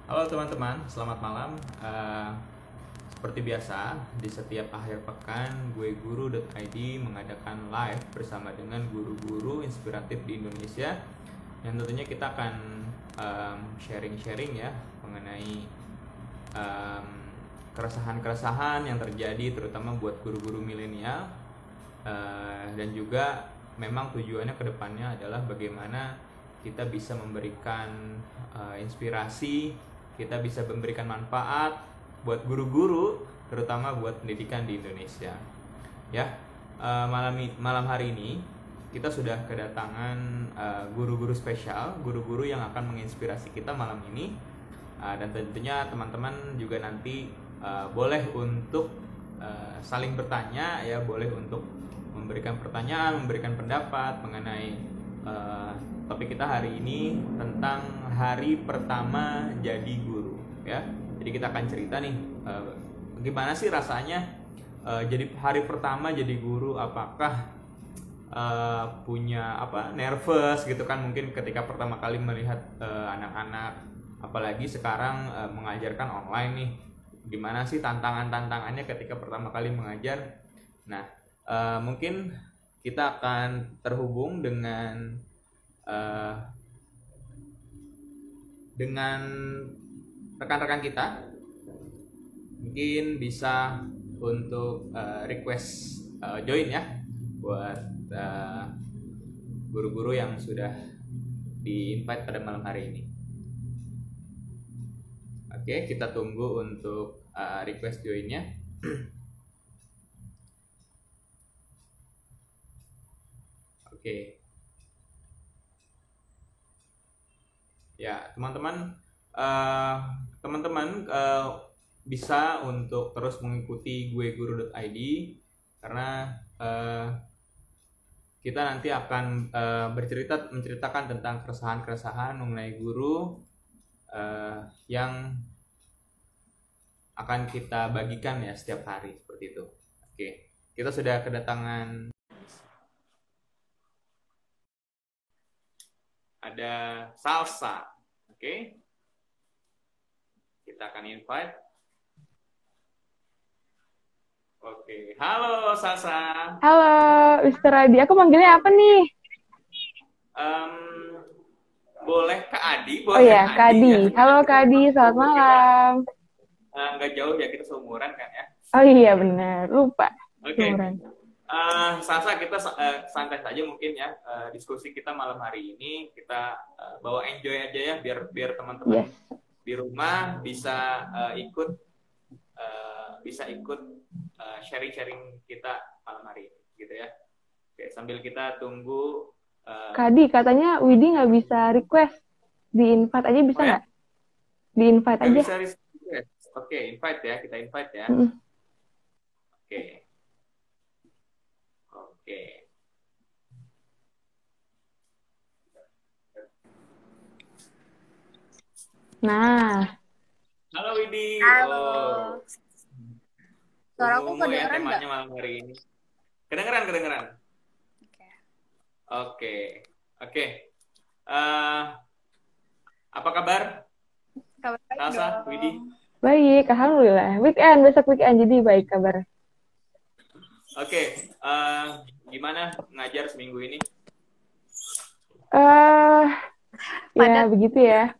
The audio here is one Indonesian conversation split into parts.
Halo teman-teman, selamat malam. Seperti biasa, di setiap akhir pekan, gue guru.id mengadakan live bersama dengan guru-guru inspiratif di Indonesia. Yang tentunya kita akan sharing-sharing ya mengenai keresahan-keresahan yang terjadi terutama buat guru-guru milenial. Dan juga memang tujuannya ke depannya adalah bagaimana kita bisa memberikan inspirasi, kita bisa memberikan manfaat buat guru-guru, terutama buat pendidikan di Indonesia. Ya, malam hari ini kita sudah kedatangan guru-guru spesial, guru-guru yang akan menginspirasi kita malam ini. Dan tentunya teman-teman juga nanti boleh untuk saling bertanya, ya, boleh untuk memberikan pertanyaan, memberikan pendapat mengenai topik kita hari ini tentang hari pertama jadi guru, ya. Jadi kita akan cerita nih, gimana sih rasanya jadi hari pertama jadi guru, apakah punya nervous gitu kan, mungkin ketika pertama kali melihat anak-anak, apalagi sekarang mengajarkan online nih, gimana sih tantangannya ketika pertama kali mengajar. Nah, mungkin kita akan terhubung dengan rekan-rekan kita. Mungkin bisa untuk request join ya buat guru-guru yang sudah di-invite pada malam hari ini. Oke, kita tunggu untuk request joinnya. Oke. Ya, teman-teman bisa untuk terus mengikuti gue guru.id karena kita nanti akan menceritakan tentang keresahan-keresahan mengenai guru yang akan kita bagikan ya setiap hari seperti itu. Oke, kita sudah kedatangan, ada Salsa. Oke, kita akan invite. Oke, halo Salsa. Halo, Mr. Adi. Aku manggilnya apa nih? Boleh Kak Adi, Oh ya, Kak Adi. Ya. Halo Kak Adi, selamat malam. Nggak jauh ya, kita seumuran kan ya. Oh iya benar, lupa. Oke. Seumuran. Salsa, kita santai saja mungkin ya, diskusi kita malam hari ini kita bawa enjoy aja ya, biar teman-teman di rumah bisa ikut sharing-sharing kita malam hari ini gitu ya. Oke, sambil kita tunggu. Kak Adi, katanya Widi nggak bisa request. Di-invite aja bisa nggak? Di-invite aja. Bisa request. Oke, invite ya, kita invite ya. Oke. Oke. Nah. Halo Widi. Halo. Suaraku Ya, kedengeran temanya malam hari ini. Kedengeran. Oke. Apa kabar? Kabar baik Salsa, dong. Widi. Baik, alhamdulillah. Besok weekend jadi baik kabar. Oke. Gimana ngajar seminggu ini? Ya begitu ya.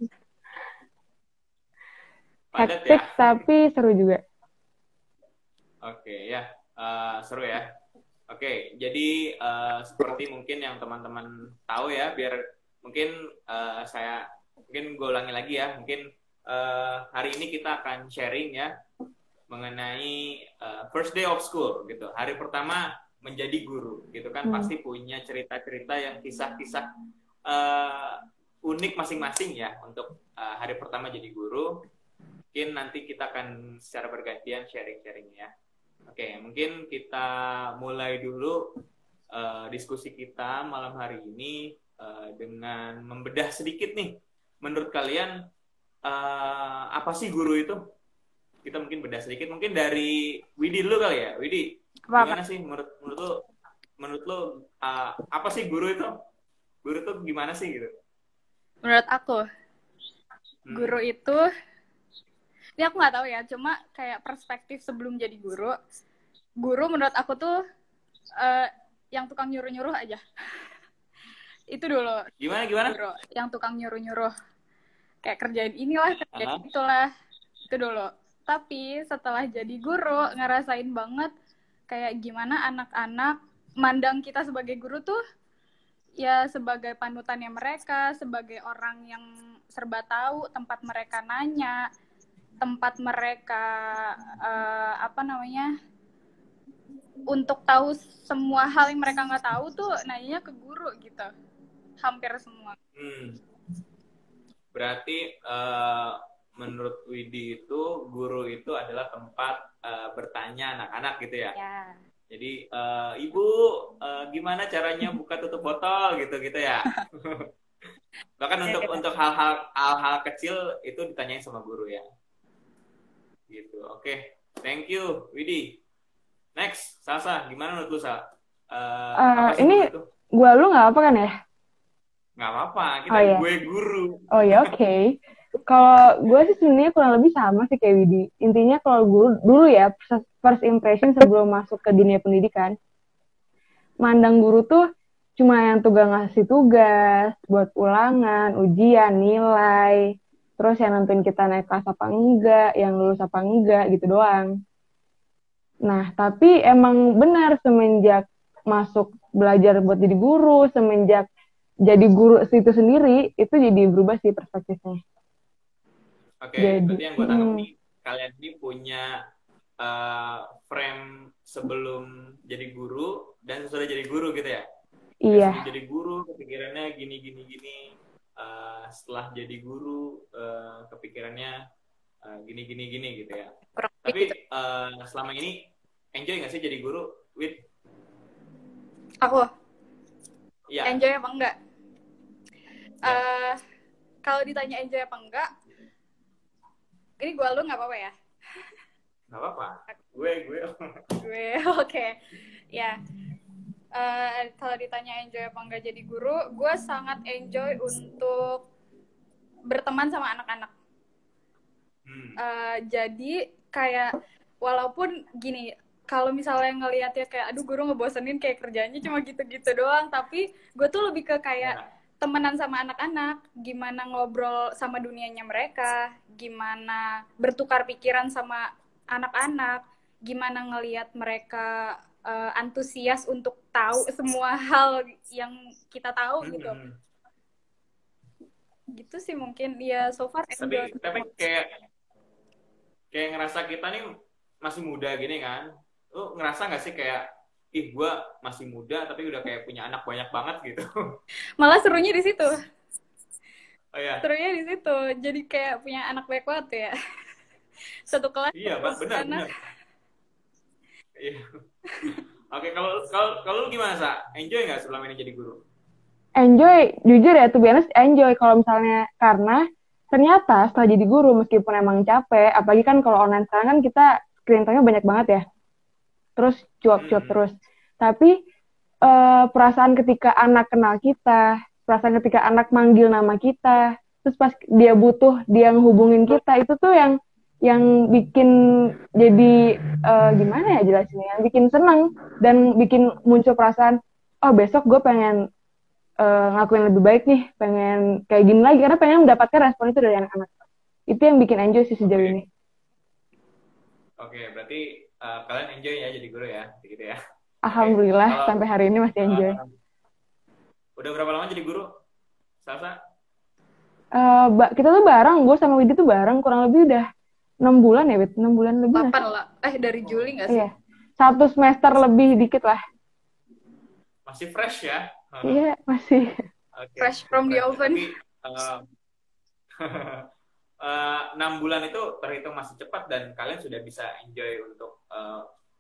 Padat hektik ya? Tapi seru juga. Oke ya, seru ya. Oke, jadi seperti mungkin yang teman-teman tahu ya, biar mungkin mungkin gue ulangi lagi ya, mungkin hari ini kita akan sharing ya mengenai first day of school gitu, hari pertama menjadi guru gitu kan. Pasti punya cerita-cerita yang kisah-kisah unik masing-masing ya untuk hari pertama jadi guru. Mungkin nanti kita akan secara bergantian sharing-sharing ya. Oke, mungkin kita mulai dulu diskusi kita malam hari ini dengan membedah sedikit nih. Menurut kalian apa sih guru itu? Kita mungkin bedah sedikit. Mungkin dari Widi dulu kali ya. Widi, gimana sih menurut lo apa sih guru itu? Guru itu gimana sih gitu? Menurut aku, guru itu Ini aku nggak tahu ya, cuma kayak perspektif sebelum jadi guru menurut aku tuh yang tukang nyuruh-nyuruh aja. Itu dulu. Gimana? Guru yang tukang nyuruh-nyuruh. Kayak kerjain inilah, kerjain itulah. Itu dulu. Tapi setelah jadi guru, ngerasain banget kayak gimana anak-anak mandang kita sebagai guru tuh ya sebagai panutannya mereka, sebagai orang yang serba tahu, tempat mereka nanya, tempat mereka untuk tahu semua hal yang mereka nggak tahu tuh nanyanya ke guru gitu, hampir semua. Berarti menurut Widi itu guru itu adalah tempat bertanya anak-anak gitu ya? Ya. Jadi ibu gimana caranya buka tutup botol gitu ya? Bahkan untuk hal-hal kecil itu ditanyain sama guru ya. Gitu. Oke. Thank you Widi. Next, Salsa, gimana menurut lu, Sa? Ini gue lu nggak apa kan ya? Nggak apa-apa, kita gue guru. Oh ya, oke. Kalau gue sih sebenarnya kurang lebih sama sih kayak Widi. Intinya kalau guru dulu ya, first impression sebelum masuk ke dunia pendidikan, mandang guru tuh cuma yang ngasih tugas, buat ulangan, ujian, nilai, terus yang nentuin kita naik kelas apa enggak, yang lulus apa enggak, gitu doang. Nah, tapi emang benar semenjak masuk belajar buat jadi guru, semenjak jadi guru itu sendiri, itu jadi berubah sih perspektifnya. Oke, berarti yang gue tangkap nih, kalian ini punya frame sebelum jadi guru dan sesudah jadi guru gitu ya? Iya. Sebelum jadi guru, kepikirannya gini. Setelah jadi guru, kepikirannya gini gitu ya. Tapi selama ini enjoy nggak sih jadi guru, Wid? Aku? Ya. Enjoy apa enggak? Kalau ditanya enjoy apa enggak, ini gue lu nggak apa-apa ya? Nggak apa-apa. Gue. Oke. Ya. Kalau ditanya enjoy apa enggak jadi guru, gue sangat enjoy untuk berteman sama anak-anak. Jadi kayak walaupun gini, kalau misalnya ngelihatnya kayak aduh guru ngebosenin kayak kerjanya cuma gitu-gitu doang, tapi gue tuh lebih ke kayak temenan sama anak-anak, gimana ngobrol sama dunianya mereka, gimana bertukar pikiran sama anak-anak, gimana ngelihat mereka antusias untuk tahu semua hal yang kita tahu gitu. Gitu sih mungkin ya so far. Tapi kayak ngerasa kita nih masih muda gini kan, lu ngerasa nggak sih kayak ih gue masih muda tapi udah kayak punya anak banyak banget gitu? Malah serunya di situ. Oh ya. Serunya di situ, jadi kayak punya anak banyak banget ya. Satu kelas. Iya benar. Iya. Oke, kalau lu gimana, Sa? Enjoy nggak selama ini jadi guru? Enjoy, jujur ya, to be honest, enjoy kalau misalnya, karena ternyata setelah jadi guru, meskipun emang capek, apalagi kan kalau online sekarang kan kita screen time-nya banyak banget ya, terus cuap-cuap terus, tapi perasaan ketika anak kenal kita, perasaan ketika anak manggil nama kita, terus pas dia butuh, dia ngehubungin kita, itu tuh yang bikin jadi gimana ya jelasinnya, yang bikin seneng dan bikin muncul perasaan oh besok gue pengen ngakuin lebih baik nih, pengen kayak gini lagi karena pengen mendapatkan respon itu dari anak-anak. Itu yang bikin enjoy sih sejauh ini. Oke, berarti kalian enjoy ya jadi guru ya, gitu ya. Alhamdulillah sampai hari ini masih enjoy. Udah berapa lama jadi guru, Salsa? Kita tuh bareng, gue sama Widi tuh bareng kurang lebih udah 6 bulan ya, Wid? 6 bulan lebih. 8 lah. Dari Juli nggak sih? Iya. 1 semester lebih dikit lah. Masih fresh ya? Iya, masih. Okay. Fresh from the oven. Tapi, 6 bulan itu terhitung masih cepat dan kalian sudah bisa enjoy untuk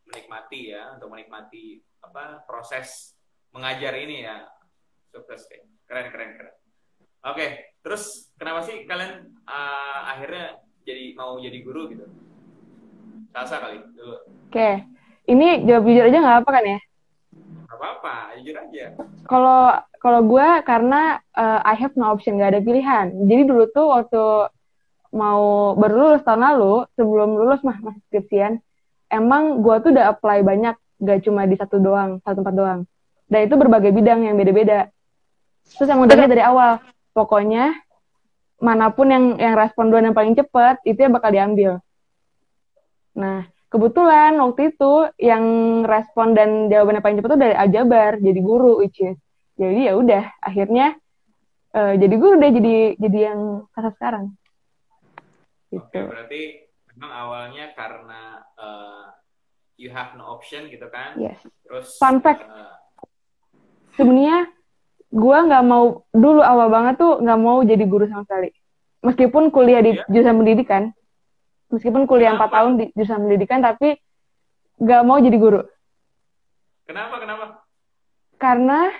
menikmati proses mengajar ini ya. Sukses deh. Keren. Oke, terus kenapa sih kalian akhirnya mau jadi guru gitu? Salsa kali dulu. Oke. Ini jawab jujur aja nggak apa kan ya? Nggak apa-apa, jujur aja. Kalau gue karena I have no option, nggak ada pilihan. Jadi dulu tuh waktu mau baru lulus tahun lalu, sebelum lulus masih skripsian, emang gue tuh udah apply banyak, gak cuma di satu tempat doang. Dan itu berbagai bidang yang beda-beda. Terus emang udah dari awal, pokoknya manapun yang respon duluan yang paling cepat, itu yang bakal diambil. Nah, kebetulan waktu itu yang respon dan jawabannya paling cepat tuh dari aljabar, jadi guru, which is. Jadi ya udah, akhirnya jadi guru deh, jadi yang sekarang. Gitu. Oke, berarti memang awalnya karena you have no option gitu kan? Yes. Terus fun fact, sebenarnya gue nggak mau dulu awal banget tuh nggak mau jadi guru sama sekali. Meskipun kuliah di jurusan pendidikan, meskipun kuliah 4 tahun di jurusan pendidikan, tapi nggak mau jadi guru. Kenapa? Karena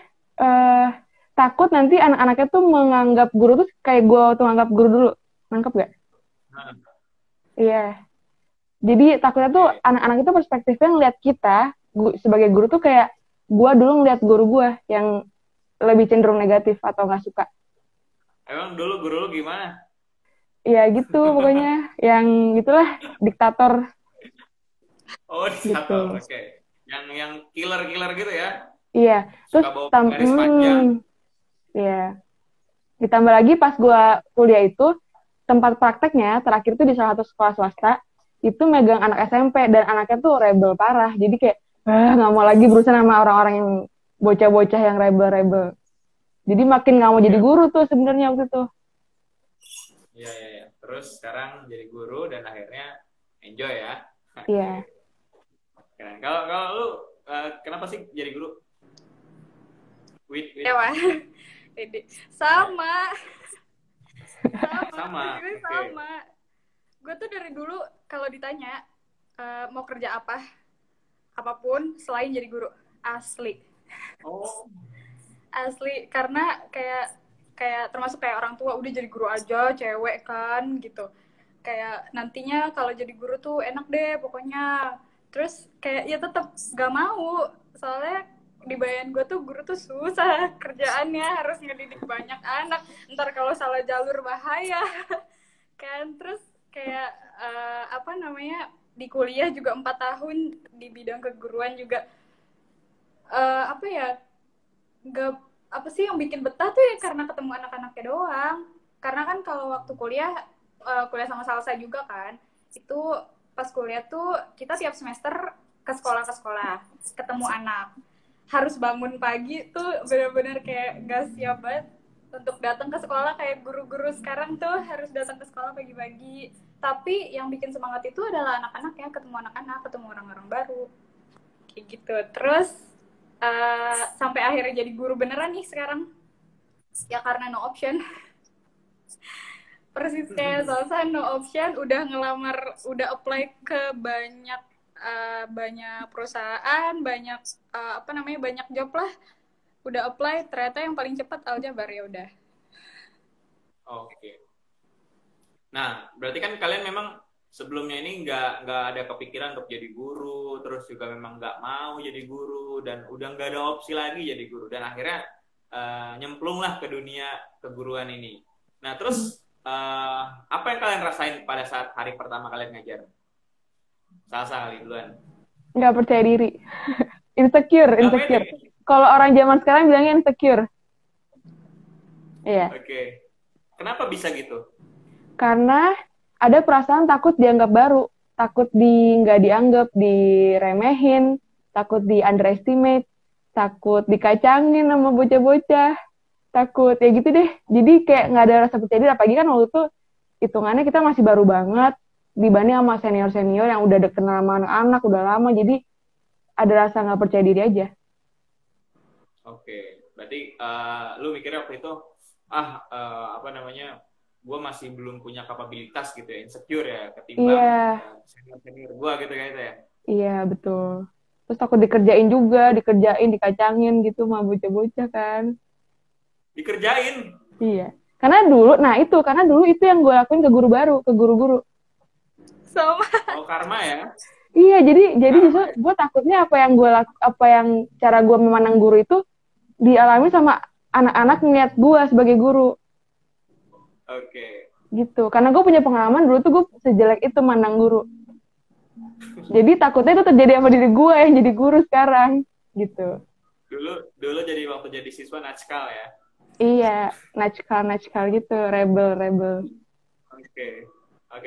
takut nanti anak-anaknya tuh menganggap guru tuh kayak gue tuh menganggap guru dulu. Nangkep gak? Iya. Jadi takutnya tuh anak-anak itu perspektifnya ngeliat kita sebagai guru tuh kayak gue dulu ngeliat guru gue yang lebih cenderung negatif atau nggak suka. Emang dulu guru lu gimana? Ya gitu pokoknya, yang gitulah, diktator. Oh, diktator, gitu. Oke. Yang killer gitu ya? Iya. Terus garis panjang. Iya. Ditambah lagi pas gue kuliah itu, tempat prakteknya terakhir tuh di salah satu sekolah swasta, itu megang anak SMP, dan anaknya tuh rebel parah. Jadi kayak, nggak mau lagi berusaha sama orang-orang yang bocah-bocah yang rebel. Jadi makin nggak mau jadi guru tuh sebenarnya waktu itu. Iya. Terus sekarang jadi guru dan akhirnya enjoy ya. Iya. Keren. Kalau lu kenapa sih jadi guru? Ya, Wak. Sama. Sama. Gue tuh dari dulu kalau ditanya mau kerja apapun selain jadi guru, asli. Oh. Asli, karena kayak termasuk kayak orang tua udah jadi guru aja, cewek kan gitu. Kayak nantinya kalau jadi guru tuh enak deh pokoknya. Terus kayak ya tetap gak mau, soalnya di bayangan gue tuh guru tuh susah kerjaannya, harus ngedidik banyak anak, ntar kalau salah jalur bahaya kan. Terus kayak di kuliah juga 4 tahun di bidang keguruan juga apa sih yang bikin betah tuh ya karena ketemu anak-anaknya doang. Karena kan kalau waktu kuliah sama Salsa juga kan, itu pas kuliah tuh kita tiap semester ke sekolah ketemu anak, harus bangun pagi tuh benar-benar kayak gak siap banget untuk datang ke sekolah. Kayak guru-guru sekarang tuh harus datang ke sekolah pagi-pagi, tapi yang bikin semangat itu adalah anak-anak ya, ketemu anak-anak, ketemu orang-orang baru kayak gitu. Terus sampai akhirnya jadi guru beneran nih sekarang ya, karena no option. Persis kayak Salsa, no option, udah ngelamar, udah apply ke banyak perusahaan, banyak banyak job lah, udah apply, ternyata yang paling cepat aljabar, ya udah. Oke. Nah, berarti kan kalian memang sebelumnya ini nggak ada kepikiran untuk jadi guru, terus juga memang nggak mau jadi guru, dan udah nggak ada opsi lagi jadi guru, dan akhirnya nyemplung lah ke dunia keguruan ini. Nah, terus apa yang kalian rasain pada saat hari pertama kalian ngajar? Salsa kali duluan. Nggak percaya diri. Insecure. Kalau orang zaman sekarang bilangnya insecure. Iya. Oke. Kenapa bisa gitu? Karena ada perasaan takut dianggap baru, takut nggak dianggap, diremehin, takut di underestimate, takut dikacangin sama bocah-bocah, takut ya gitu deh. Jadi kayak nggak ada rasa percaya diri, apalagi kan waktu itu hitungannya kita masih baru banget dibanding sama senior-senior yang udah kenal sama anak-anak udah lama, jadi ada rasa nggak percaya diri aja. Oke, berarti lu mikirnya waktu itu gue masih belum punya kapabilitas gitu ya, insecure ya, ketimbang senior gue gitu ya. Iya, betul. Terus takut dikerjain, dikacangin gitu sama bocah-bocah kan. Dikerjain? Iya. Karena dulu itu yang gue lakuin ke guru-guru. Sama. Oh, karma ya? Iya, jadi justru gue takutnya apa yang cara gue memandang guru itu dialami sama anak-anak ngeliat gue sebagai guru. Oke. gitu. Karena gue punya pengalaman dulu tuh gue sejelek itu mandang guru. Jadi takutnya itu terjadi sama diri gue yang jadi guru sekarang gitu. Dulu jadi waktu jadi siswa natskal ya. Iya, natskal gitu, rebel. Oke.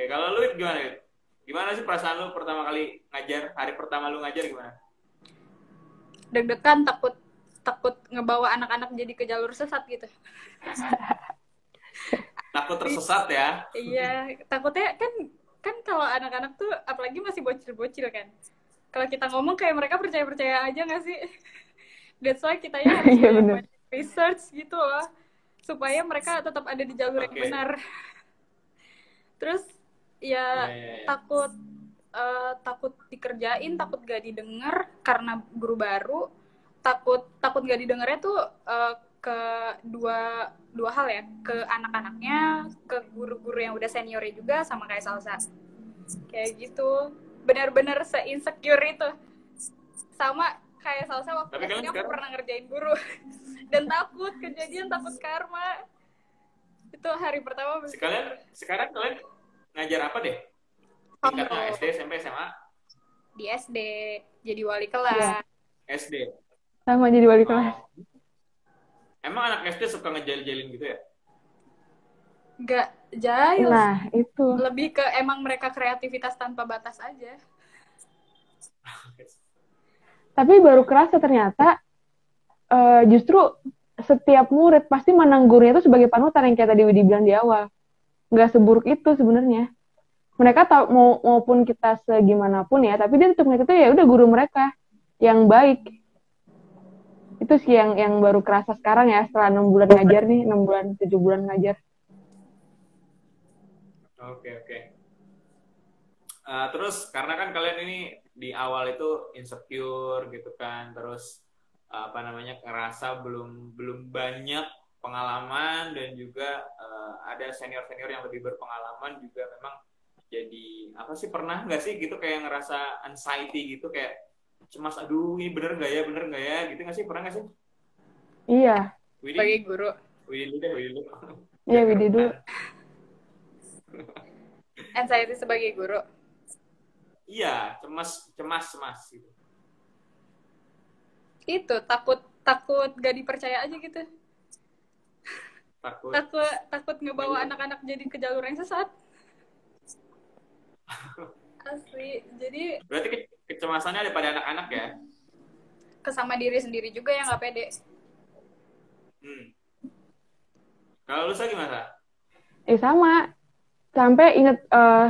Kalau lu gimana? Gimana sih perasaan lu pertama kali ngajar? Hari pertama lu ngajar gimana? Deg-degan, takut ngebawa anak-anak jadi ke jalur sesat gitu. Takut tersesat ya? Iya, takutnya kan kalau anak-anak tuh apalagi masih bocil-bocil kan. Kalau kita ngomong kayak mereka percaya-percaya aja nggak sih? That's why kita ya harus banyak research gitu loh, supaya mereka tetap ada di jalur yang benar. Terus ya takut dikerjain, takut gak didengar karena guru baru, takut gak didengarnya tuh ke dua hal ya, ke anak-anaknya, ke guru-guru yang udah seniornya juga, sama kayak Salsa kayak gitu. Benar-benar se-insecure itu. Sama kayak Salsa waktu SD aku pernah ngerjain guru dan takut kejadian, takut karma. Itu hari pertama. Sekarang kalian ngajar apa deh? Tingkatnya SD, SMP, SMA? Di SD jadi wali kelas. SD sama jadi wali kelas. Emang anak SD suka ngejail-jailin gitu ya? Nggak jail. Nah, itu. Lebih ke emang mereka kreativitas tanpa batas aja. Tapi baru kerasa ternyata justru setiap murid pasti mandang gurunya itu sebagai panutan, yang kayak tadi Widi bilang di awal. Nggak seburuk itu sebenarnya. Mereka tahu maupun kita segimanapun ya, tapi dia tetap ngeliat itu ya udah guru mereka yang baik. Itu sih yang baru kerasa sekarang ya, setelah 6 bulan ngajar nih, 6 bulan, 7 bulan ngajar. Oke. Terus karena kan kalian ini di awal itu insecure gitu kan, terus ngerasa belum banyak pengalaman, dan juga ada senior yang lebih berpengalaman juga. Memang jadi pernah nggak sih gitu kayak ngerasa anxiety gitu, kayak cemas, aduh ini bener nggak ya gitu nggak sih, pernah nggak sih? Iya. Sebagai guru. Widi dulu. Iya, Widi dulu. Anxiety sebagai guru. Iya, cemas gitu. Itu takut gak dipercaya aja gitu. Takut ngebawa anak-anak jadi ke jalur yang sesat. Asli. Jadi berarti kecemasannya ada pada anak-anak ya? Kesama diri sendiri juga yang nggak pede. Kalau lu gimana? Sama. Sampai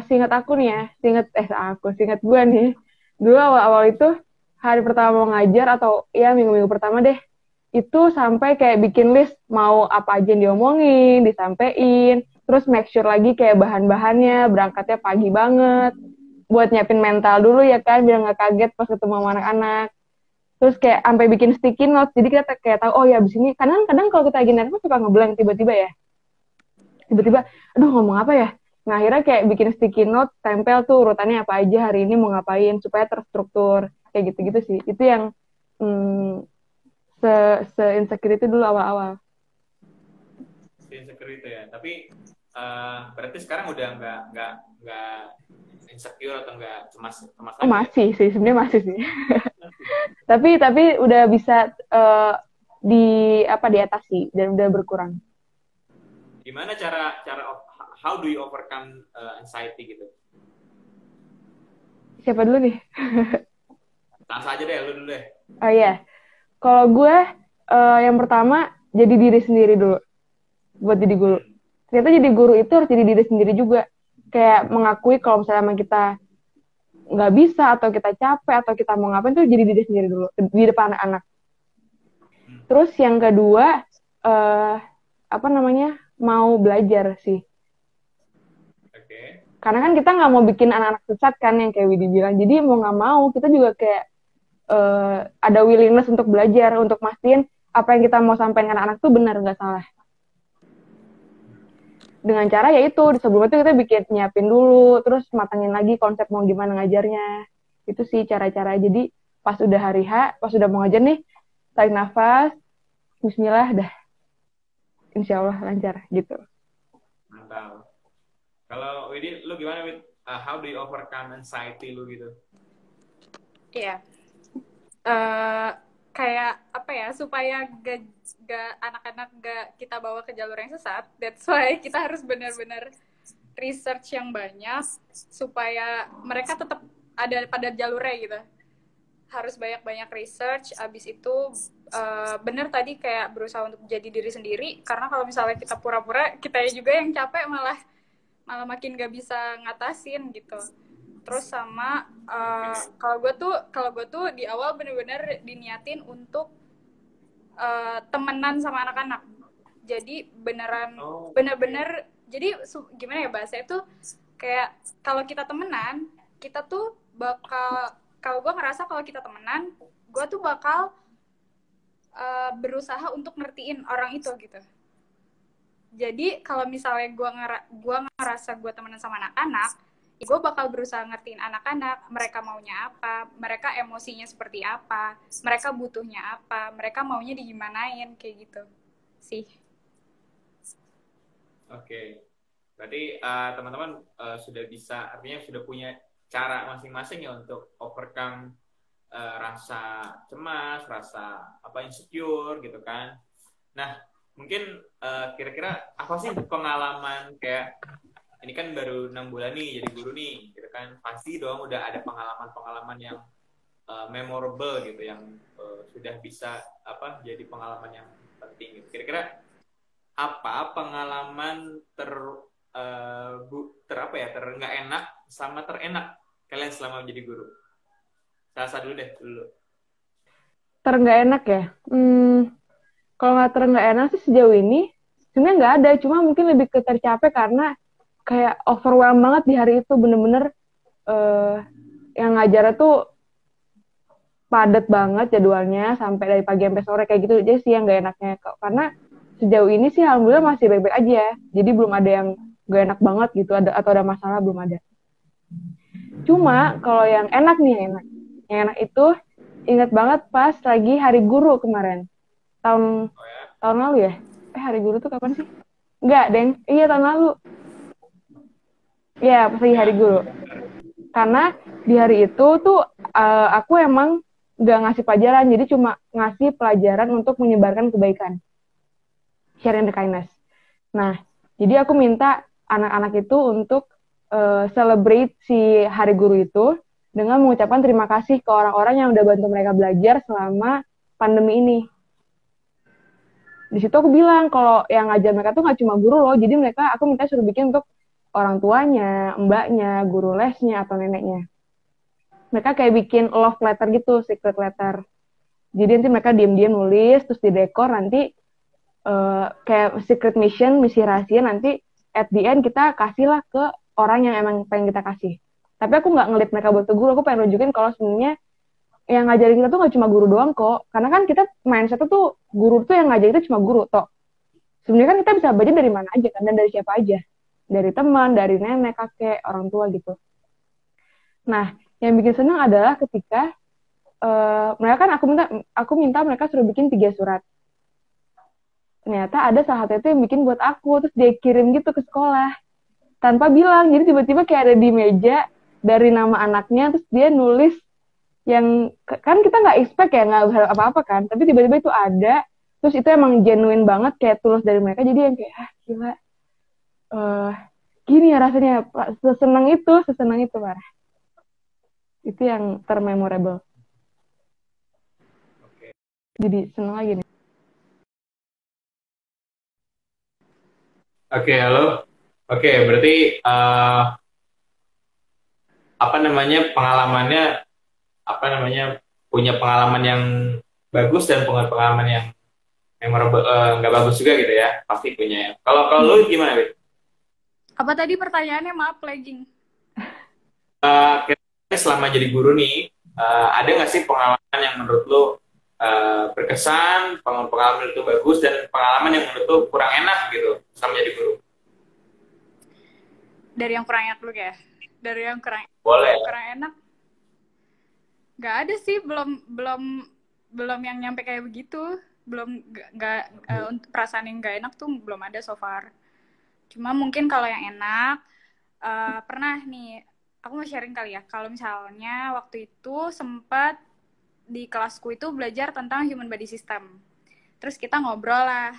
seingat aku nih ya, seingat gue nih, dulu awal-awal itu hari pertama mau ngajar atau ya minggu-minggu pertama deh, itu sampai kayak bikin list mau apa aja yang diomongin, disampein, terus make sure lagi kayak bahan-bahannya, berangkatnya pagi banget, buat nyiapin mental dulu ya kan, biar nggak kaget pas ketemu sama anak-anak. Terus kayak sampai bikin sticky notes, jadi kita kayak tahu, oh ya abis ini, kadang kalau kita lagi nervous suka ngeblank tiba-tiba, aduh ngomong apa ya. Nah akhirnya kayak bikin sticky note, tempel tuh urutannya apa aja hari ini mau ngapain, supaya terstruktur, kayak gitu-gitu sih. Itu yang se-insecure itu dulu awal-awal. Se-insecure itu ya, tapi berarti sekarang udah nggak insecure atau nggak cemas lagi? Masih sih, sebenarnya masih sih. tapi udah bisa diatasi dan udah berkurang. Gimana cara how do you overcome anxiety gitu? Siapa dulu nih? Langsung aja deh, lu dulu deh. Oh iya, kalau gue yang pertama jadi diri sendiri dulu buat jadi guru. Ternyata jadi guru itu harus jadi diri sendiri juga. Kayak mengakui kalau misalnya kita nggak bisa atau kita capek atau kita mau ngapain tuh jadi diri sendiri dulu di depan anak-anak. Terus yang kedua mau belajar sih. Okay. Karena kan kita nggak mau bikin anak-anak sesat kan, yang kayak Widi bilang. Jadi mau nggak mau kita juga kayak ada willingness untuk belajar, untuk mastiin apa yang kita mau sampaikan ke anak-anak tuh benar, nggak salah. Dengan cara yaitu sebelum itu kita nyiapin dulu, terus matangin lagi konsep mau gimana ngajarnya. Itu sih cara-cara. Jadi pas udah hari H, pas udah mau ngajar nih, tarik nafas, bismillah, dah. Insya Allah lancar gitu. Mantap. Kalau Widi, lu gimana, Wid? How do you overcome anxiety lu gitu? Iya. Eh, kayak apa ya, supaya anak-anak gak kita bawa ke jalur yang sesat. That's why kita harus benar-benar research yang banyak supaya mereka tetap ada pada jalurnya gitu. Harus banyak-banyak research. Abis itu bener tadi kayak berusaha untuk jadi diri sendiri, karena kalau misalnya kita pura-pura, kita juga yang capek, malah makin gak bisa ngatasin gitu. Terus sama kalau gue tuh di awal bener-bener diniatin untuk temenan sama anak-anak. Jadi bener-bener jadi gimana ya bahasa itu, kayak kalau kita temenan, kita tuh bakal, kalau gue ngerasa kalau kita temenan, gue tuh bakal berusaha untuk ngertiin orang itu gitu. Jadi kalau misalnya gue ngerasa gue temenan sama anak-anak, gue bakal berusaha ngertiin anak-anak, mereka maunya apa, mereka emosinya seperti apa, mereka butuhnya apa, mereka maunya digimanain, kayak gitu sih. Oke. Berarti teman-teman sudah bisa, artinya sudah punya cara masing-masing ya untuk overcome rasa cemas, rasa insecure gitu kan. Nah, mungkin kira-kira apa sih pengalaman, kayak ini kan baru 6 bulan nih jadi guru nih gitu kan, pasti dong udah ada pengalaman-pengalaman yang memorable gitu, yang sudah bisa jadi pengalaman yang penting gitu. Kira-kira apa pengalaman nggak enak sama terenak kalian selama menjadi guru? Salsa dulu deh dulu. Nggak enak ya? Kalau nggak enak sih sejauh ini sebenarnya nggak ada, cuma mungkin lebih ke tercapek karena kayak overwhelm banget di hari itu, bener-bener yang ngajar tuh padat banget jadwalnya sampai dari pagi sampai sore kayak gitu aja sih yang nggak enaknya. Karena sejauh ini sih alhamdulillah masih baik-baik aja, jadi belum ada yang nggak enak banget gitu, atau ada masalah, belum ada. Cuma kalau yang enak nih, yang enak itu ingat banget pas lagi hari guru kemarin tahun lalu ya. Hari guru tuh kapan sih? Enggak, Deng. Iya, tahun lalu. Iya, pas lagi hari guru. Karena di hari itu tuh aku emang nggak ngasih pelajaran, jadi cuma ngasih pelajaran untuk menyebarkan kebaikan. Sharing the kindness. Nah, jadi aku minta anak-anak itu untuk celebrate si hari guru itu dengan mengucapkan terima kasih ke orang-orang yang udah bantu mereka belajar selama pandemi ini. Di situ aku bilang kalau yang ngajar mereka tuh nggak cuma guru loh, jadi aku minta suruh bikin untuk orang tuanya, mbaknya, guru lesnya, atau neneknya. Mereka kayak bikin love letter gitu, secret letter. Jadi nanti mereka diam-diam nulis, terus di dekor nanti kayak secret mission, misi rahasia, nanti at the end kita kasih lah ke orang yang emang pengen kita kasih. Tapi aku nggak ngelit mereka buat ke guru, aku pengen nunjukin kalau sebenarnya yang ngajarin kita tuh nggak cuma guru doang kok. Karena kan kita mindset tuh guru tuh yang ngajarin itu cuma guru toh. Sebenarnya kan kita bisa belajar dari mana aja kan, dan dari siapa aja. Dari teman, dari nenek, kakek, orang tua gitu. Nah, yang bikin senang adalah ketika mereka kan aku minta mereka suruh bikin 3 surat. Ternyata ada salah satu itu yang bikin buat aku, terus dia kirim gitu ke sekolah tanpa bilang. Jadi tiba-tiba kayak ada di meja dari nama anaknya, terus dia nulis yang kan kita nggak expect ya, nggak berharap apa-apa kan, tapi tiba-tiba itu ada, terus itu emang genuine banget, kayak tulus dari mereka. Jadi yang kayak gila, gini ya rasanya, sesenang itu parah. Itu yang termemorable. Jadi seneng lagi nih. Oke, halo. Oke, berarti pengalamannya punya pengalaman yang bagus dan pengalaman yang memorable, nggak bagus juga gitu ya, pasti punya ya. Kalau lu gimana, Wid? Apa tadi pertanyaannya, maaf lagging. Kira-kira selama jadi guru nih, ada nggak sih pengalaman yang menurut lu berkesan, pengalaman itu bagus, dan pengalaman yang menurut lu kurang enak gitu selama jadi guru? Dari yang kurang enak dulu ya? Dari yang kurang enak? Nggak ada sih, belum yang nyampe kayak begitu. Belum, untuk perasaan yang nggak enak tuh belum ada so far. Cuma mungkin kalau yang enak, pernah nih, aku mau sharing kali ya, kalau misalnya waktu itu sempat di kelasku itu belajar tentang human body system. Terus kita ngobrol lah,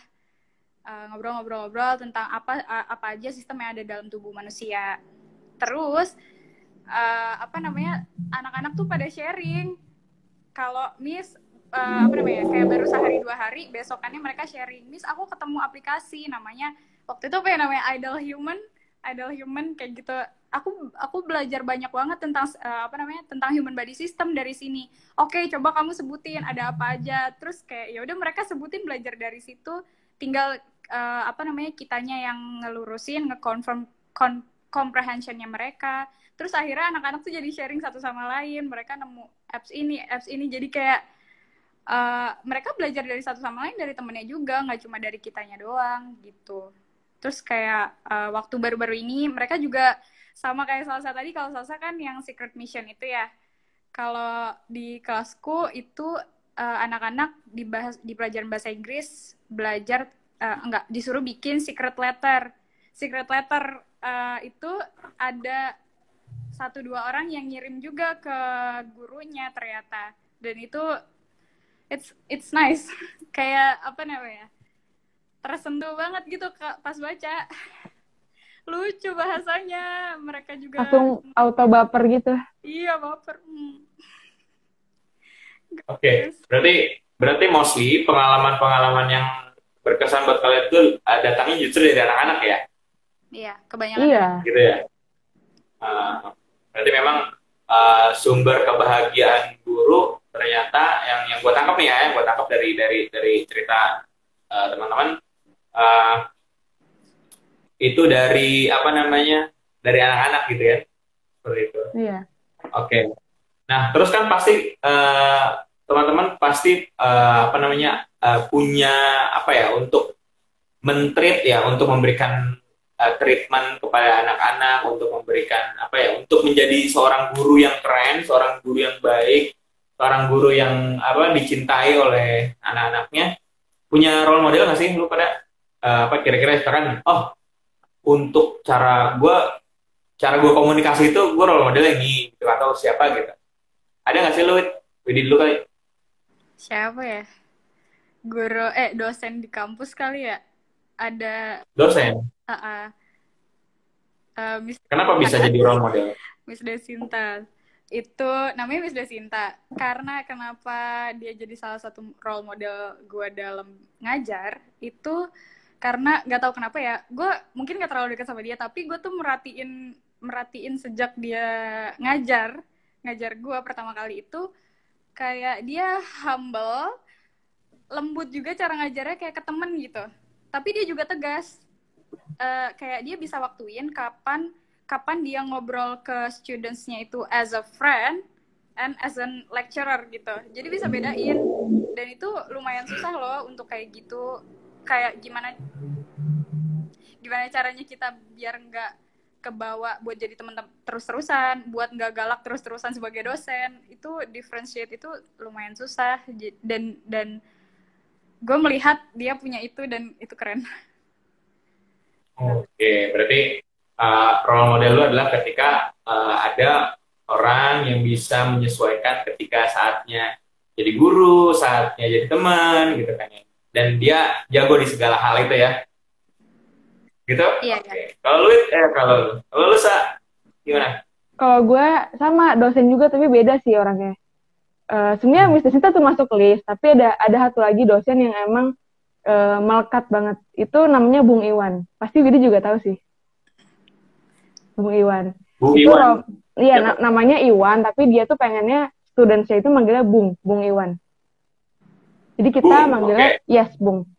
ngobrol-ngobrol tentang apa aja sistem yang ada dalam tubuh manusia. Terus anak-anak tuh pada sharing kalau Miss kayak baru sehari 2 hari, besokannya mereka sharing, Miss aku ketemu aplikasi namanya waktu itu namanya Idle Human kayak gitu. Aku belajar banyak banget tentang tentang human body system dari sini. Oke, coba kamu sebutin ada apa aja. Terus kayak ya udah mereka sebutin, belajar dari situ. Tinggal kitanya yang ngelurusin, ngeconfirm comprehensionnya mereka. Terus akhirnya anak-anak tuh jadi sharing satu sama lain. Mereka nemu apps ini. Jadi kayak mereka belajar dari satu sama lain, dari temennya juga, nggak cuma dari kitanya doang gitu. Terus kayak waktu baru-baru ini mereka juga sama kayak Salsa tadi. Kalau Salsa kan yang secret mission itu ya. Kalau di kelasku itu anak-anak di pelajaran bahasa Inggris belajar disuruh bikin secret letter. Secret letter itu ada 1-2 orang yang ngirim juga ke gurunya ternyata. Dan itu it's nice. Kayak tersentuh banget gitu pas baca. Lucu bahasanya, mereka juga langsung auto baper gitu. Iya, baper. Oke, berarti mostly pengalaman-pengalaman yang berkesan buat kalian itu datangnya justru dari anak-anak ya? Iya, kebanyakan. Iya. Gitu ya. Berarti memang sumber kebahagiaan guru ternyata yang gue tangkap nih ya, yang gue tangkap dari cerita teman-teman itu dari dari anak-anak gitu ya, seperti itu. Iya. Oke. Nah, terus kan pasti teman-teman pasti punya untuk men-treat ya, untuk memberikan treatment kepada anak-anak, untuk memberikan untuk menjadi seorang guru yang keren, seorang guru yang baik, seorang guru yang dicintai oleh anak-anaknya. Punya role model nggak sih lu pada kira-kira sekarang? Oh, untuk cara gue komunikasi itu gue role modelnya ini gitu, atau siapa gitu? Ada nggak sih lu? Widih dulu kali. Siapa ya? Guru dosen di kampus kali ya? Ada dosen. Kenapa bisa jadi role model? Miss Desinta. Itu namanya Miss Desinta karena kenapa dia jadi salah satu role model gue dalam ngajar itu karena nggak tahu kenapa ya, gue mungkin nggak terlalu dekat sama dia, tapi gue tuh merhatiin sejak dia ngajar gue pertama kali itu, kayak dia humble, lembut juga cara ngajarnya, kayak ke temen gitu, tapi dia juga tegas. Kayak dia bisa waktuin kapan dia ngobrol ke students-nya itu as a friend and as a lecturer gitu. Jadi bisa bedain. Dan itu lumayan susah loh untuk kayak gitu. Kayak gimana caranya kita biar nggak kebawa buat jadi teman terus-terusan, buat nggak galak terus-terusan sebagai dosen. Itu differentiate itu lumayan susah. Dan gue melihat dia punya itu dan itu keren. Oke, berarti role model lu adalah ketika ada orang yang bisa menyesuaikan ketika saatnya jadi guru, saatnya jadi teman, gitu kan ya. Dan dia jago di segala hal itu ya. Gitu? Iya. Okay. Kalau lu gimana? Kalau gue sama dosen juga, tapi beda sih orangnya. Sebenarnya Miss Desinta tuh masuk list, tapi ada satu lagi dosen yang emang melekat banget. Itu namanya Bung Iwan. Pasti Widi juga tahu sih. Bung Iwan. Iwan? Iya, namanya Iwan, tapi dia tuh pengennya students-nya itu manggilnya Bung Iwan. Jadi kita manggilnya Yes, Bung.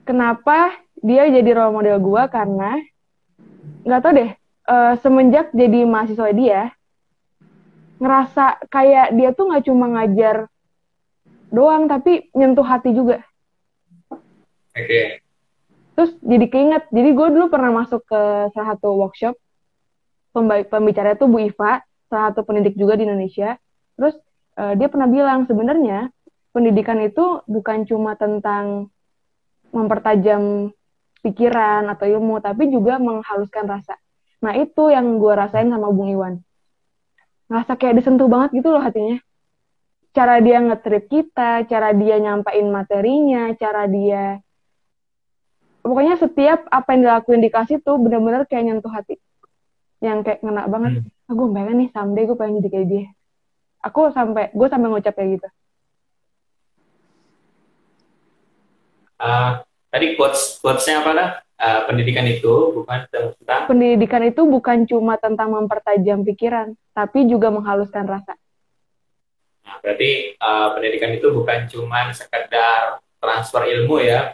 Kenapa dia jadi role model gue? Karena nggak tau deh, semenjak jadi mahasiswa dia, ngerasa kayak dia tuh nggak cuma ngajar doang, tapi nyentuh hati juga. Oke. Terus jadi keinget, jadi gue dulu pernah masuk ke salah satu workshop, pembicaranya tuh Bu Iva, salah satu pendidik juga di Indonesia. Terus dia pernah bilang, sebenarnya pendidikan itu bukan cuma tentang mempertajam pikiran atau ilmu, tapi juga menghaluskan rasa. Nah, itu yang gue rasain sama Bung Iwan. Ngerasa kayak disentuh banget gitu loh hatinya. Cara dia nge-trip kita, cara dia nyampain materinya, cara dia... Pokoknya setiap apa yang dilakuin di kelas itu benar-benar kayak nyentuh hati. Yang kayak ngena banget. Gue pengen nih, someday gue pengen jadi kayak dia. Gue sampai ngucap kayak gitu. Tadi quotes-nya apa dah? Pendidikan itu bukan tentang... Pendidikan itu bukan cuma tentang mempertajam pikiran, tapi juga menghaluskan rasa. Nah, berarti pendidikan itu bukan cuma sekedar transfer ilmu ya,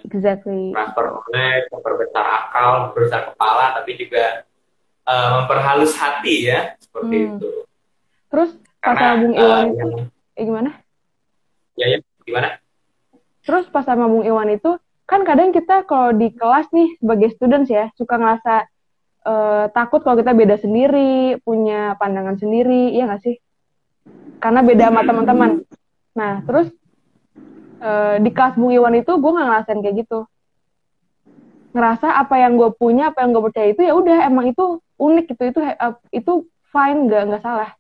Exactly. transfer knowledge, memperbesar akal, memperbesar kepala, tapi juga memperhalus hati ya, seperti itu. Terus pas sama Bung Iwan itu, gimana? Ya, gimana? Terus pas sama Bung Iwan itu, kan kadang kita kalau di kelas nih, sebagai students ya, suka ngerasa takut kalau kita beda sendiri, punya pandangan sendiri, iya nggak sih? Karena beda sama teman-teman. Nah, terus di kelas Bung Iwan itu, gue nggak ngerasain kayak gitu. Ngerasa apa yang gue punya, apa yang gue percaya itu, ya udah, emang itu unik gitu, itu fine, nggak salah.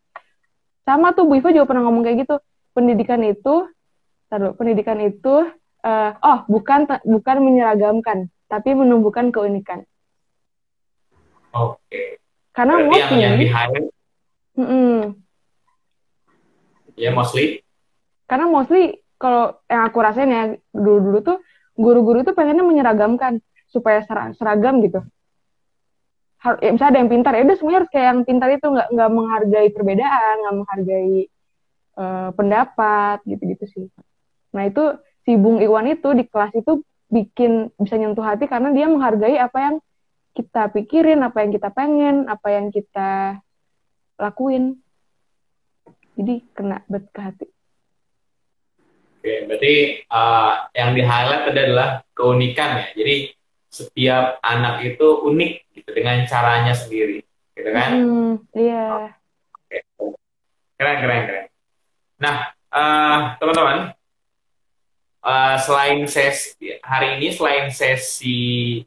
Sama tuh Bu Iva juga pernah ngomong kayak gitu, pendidikan itu bukan menyeragamkan, tapi menumbuhkan keunikan. Oke. Karena berarti yang di-highlight ya mostly. Karena mostly kalau yang aku rasain ya dulu tuh guru-guru tuh pengennya menyeragamkan supaya seragam gitu. Ya, misalnya ada yang pintar, ya udah semuanya harus kayak yang pintar itu, nggak menghargai perbedaan, nggak menghargai pendapat gitu-gitu sih. Nah itu si Bung Iwan itu di kelas itu bisa nyentuh hati karena dia menghargai apa yang kita pikirin, apa yang kita pengen, apa yang kita lakuin. Jadi kena bet ke hati. Oke, berarti yang di-highlight adalah keunikan ya. Jadi setiap anak itu unik gitu dengan caranya sendiri, gitu kan? Iya. Oke. Keren. Nah, teman-teman, selain sesi hari ini, selain sesi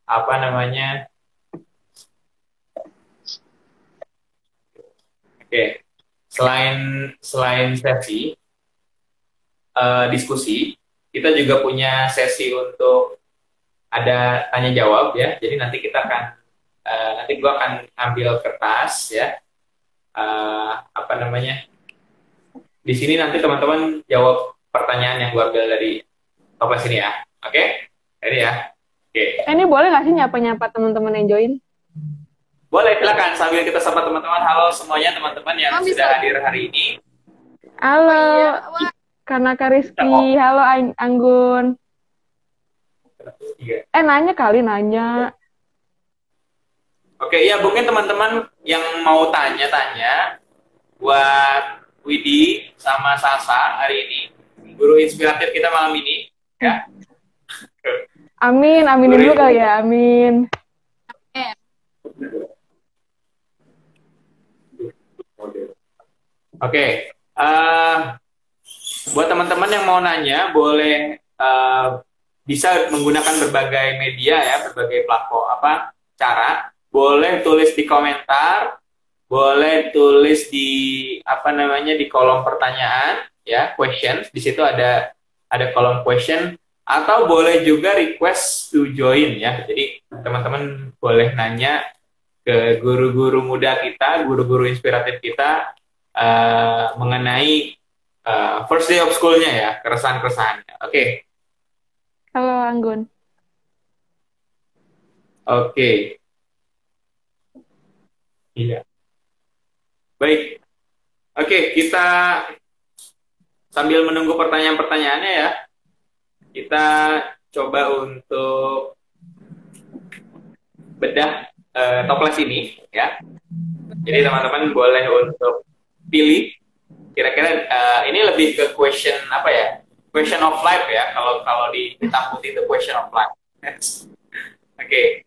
apa namanya? Oke. Selain sesi diskusi, kita juga punya sesi untuk ada tanya jawab ya. Jadi nanti kita akan nanti gua akan ambil kertas ya. Apa namanya? Di sini nanti teman-teman jawab pertanyaan yang gua ambil dari toples ini ya. Oke? Ready ya? Oke. Ini boleh nggak sih nyapa-nyapa teman-teman yang join? Boleh, silakan sambil kita sapa teman-teman. Halo semuanya teman-teman yang sudah hadir hari ini. Halo. Kanaka Rizky. Halo Anggun. Nanya. Oke, ya mungkin teman-teman yang mau tanya-tanya buat Widi sama Sasa hari ini, guru inspiratif kita malam ini, ya. Aminin dulu kali ya, amin. Oke, buat teman-teman yang mau nanya, boleh bisa menggunakan berbagai media ya, berbagai platform cara. Boleh tulis di komentar, boleh tulis di di kolom pertanyaan ya, questions. Di situ ada kolom question, atau boleh juga request to join ya. Jadi teman-teman boleh nanya ke guru-guru muda kita, guru-guru inspiratif kita mengenai first day of school-nya ya, keresahan-keresahannya. Oke. Halo Anggun. Oke. Iya. Baik. Oke, kita sambil menunggu pertanyaan-pertanyaannya ya, kita coba untuk bedah toples ini ya. Jadi teman-teman boleh untuk pilih kira-kira ini lebih ke question question of life ya, kalau di hitam putih itu question of life. Oke.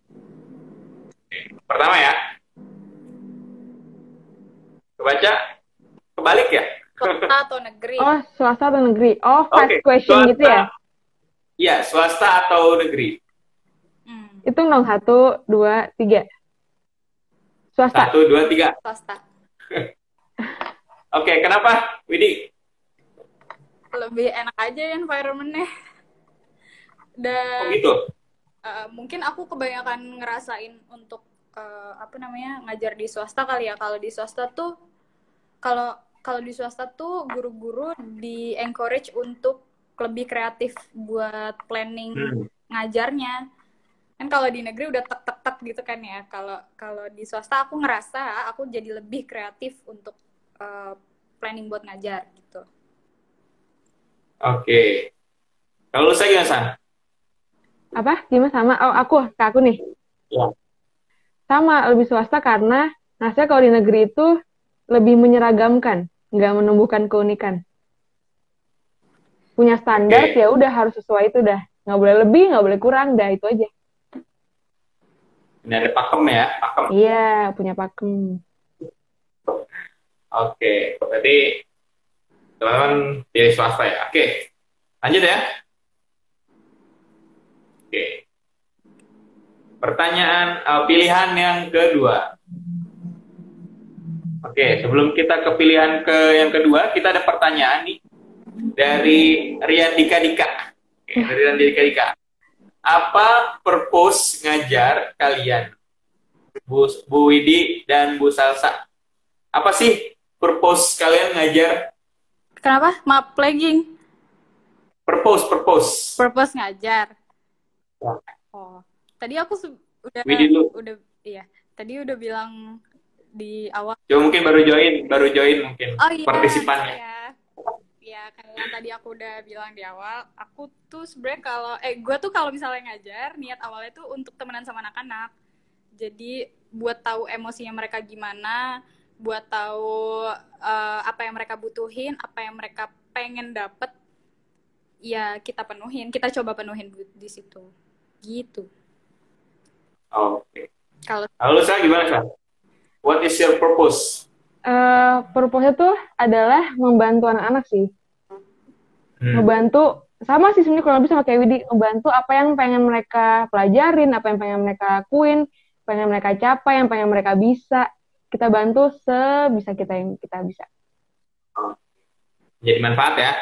Pertama ya, kebaca kebalik ya. Swasta atau negeri? Oh, swasta atau negeri. Oh, fast question gitu ya? Iya, swasta atau negeri. Hitung dong, 1, 2, 3. Swasta. 1, 2, 3. Swasta. Oke, kenapa, Widi? Lebih enak aja ya environment-nya. Oh Dan gitu. mungkin aku kebanyakan ngerasain untuk ngajar di swasta kali ya. Kalau di swasta tuh kalau di swasta tuh guru-guru di encourage untuk lebih kreatif buat planning ngajarnya. Kan kalau di negeri udah tek gitu kan ya. Kalau di swasta aku ngerasa aku jadi lebih kreatif untuk planning buat ngajar gitu. Oke. Kalau lu saya gimana, San? Apa? Gimana sama? Oh, ke aku nih. Ya. Sama, lebih swasta karena rasanya kalau di negeri itu lebih menyeragamkan, nggak menumbuhkan keunikan. Punya standar, Oke. ya udah harus sesuai itu dah. Nggak boleh lebih, nggak boleh kurang, dah itu aja. Ini ada pakem ya, pakem. Iya, punya pakem. Oke, berarti teman-teman pilih swasta ya. Oke, lanjut ya. Oke. Pertanyaan pilihan yang kedua. Oke, sebelum kita ke pilihan yang kedua, kita ada pertanyaan nih dari Rian Dika Dika. Oke, dari Rian Dika Dika. Apa purpose ngajar kalian, Bu Widi dan Bu Salsa? Apa sih purpose kalian ngajar? Kenapa? Maaf, lagging. Purpose. Purpose ngajar. Ya. Oh, tadi aku udah iya. Tadi udah bilang di awal. Coba mungkin baru join mungkin partisipannya. Iya. Ya, karena tadi aku udah bilang di awal, aku tuh sebenarnya gue tuh kalau misalnya ngajar, niat awalnya tuh untuk temenan sama anak-anak. Jadi buat tahu emosinya mereka gimana, buat tahu apa yang mereka butuhin, apa yang mereka pengen dapet, ya kita coba penuhin di situ. Gitu. Oke. Kalau saya gimana, Kak? What is your purpose? Purpose-nya tuh adalah membantu anak-anak sih. Membantu, sama sih sebenarnya kurang lebih sama kayak Widi, membantu apa yang pengen mereka pelajarin, apa yang pengen mereka lakuin, pengen mereka capai, yang pengen mereka bisa. Kita bantu sebisa kita yang kita bisa. Jadi manfaat ya?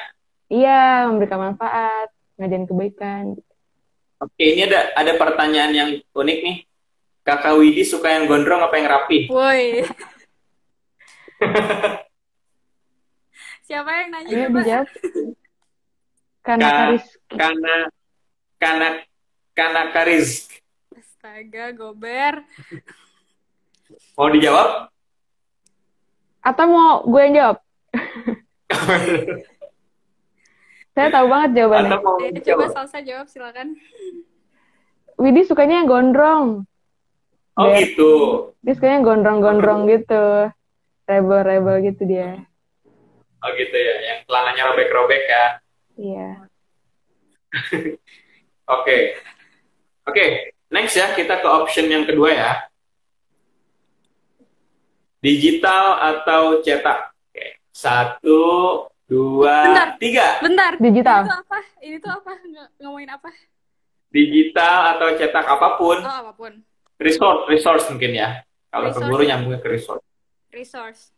Iya, memberikan manfaat, ngajarin kebaikan. Oke, ini ada pertanyaan yang unik nih. Kakak Widi suka yang gondrong apa yang rapi? woi. Siapa yang nanya? Ayo dijawab. Karena Karis. Astaga, gober. Mau dijawab? Atau mau gue yang jawab? Saya tahu banget jawabannya. Coba Salsa jawab, silakan. Widi sukanya yang gondrong. Oh gitu. Dia sukanya yang gondrong-gondrong gitu. Rebel-rebel gitu dia. Oh gitu ya, yang celananya robek-robek ya. Iya. Oke, next ya, kita ke option yang kedua ya. Digital atau cetak? Oke. 1, 2, 3. Bentar. Digital. Ini tuh apa? Ngomongin apa? Digital atau cetak apapun. Oh, apapun. Resource mungkin ya. Kalau ke guru nyambungnya ke resource.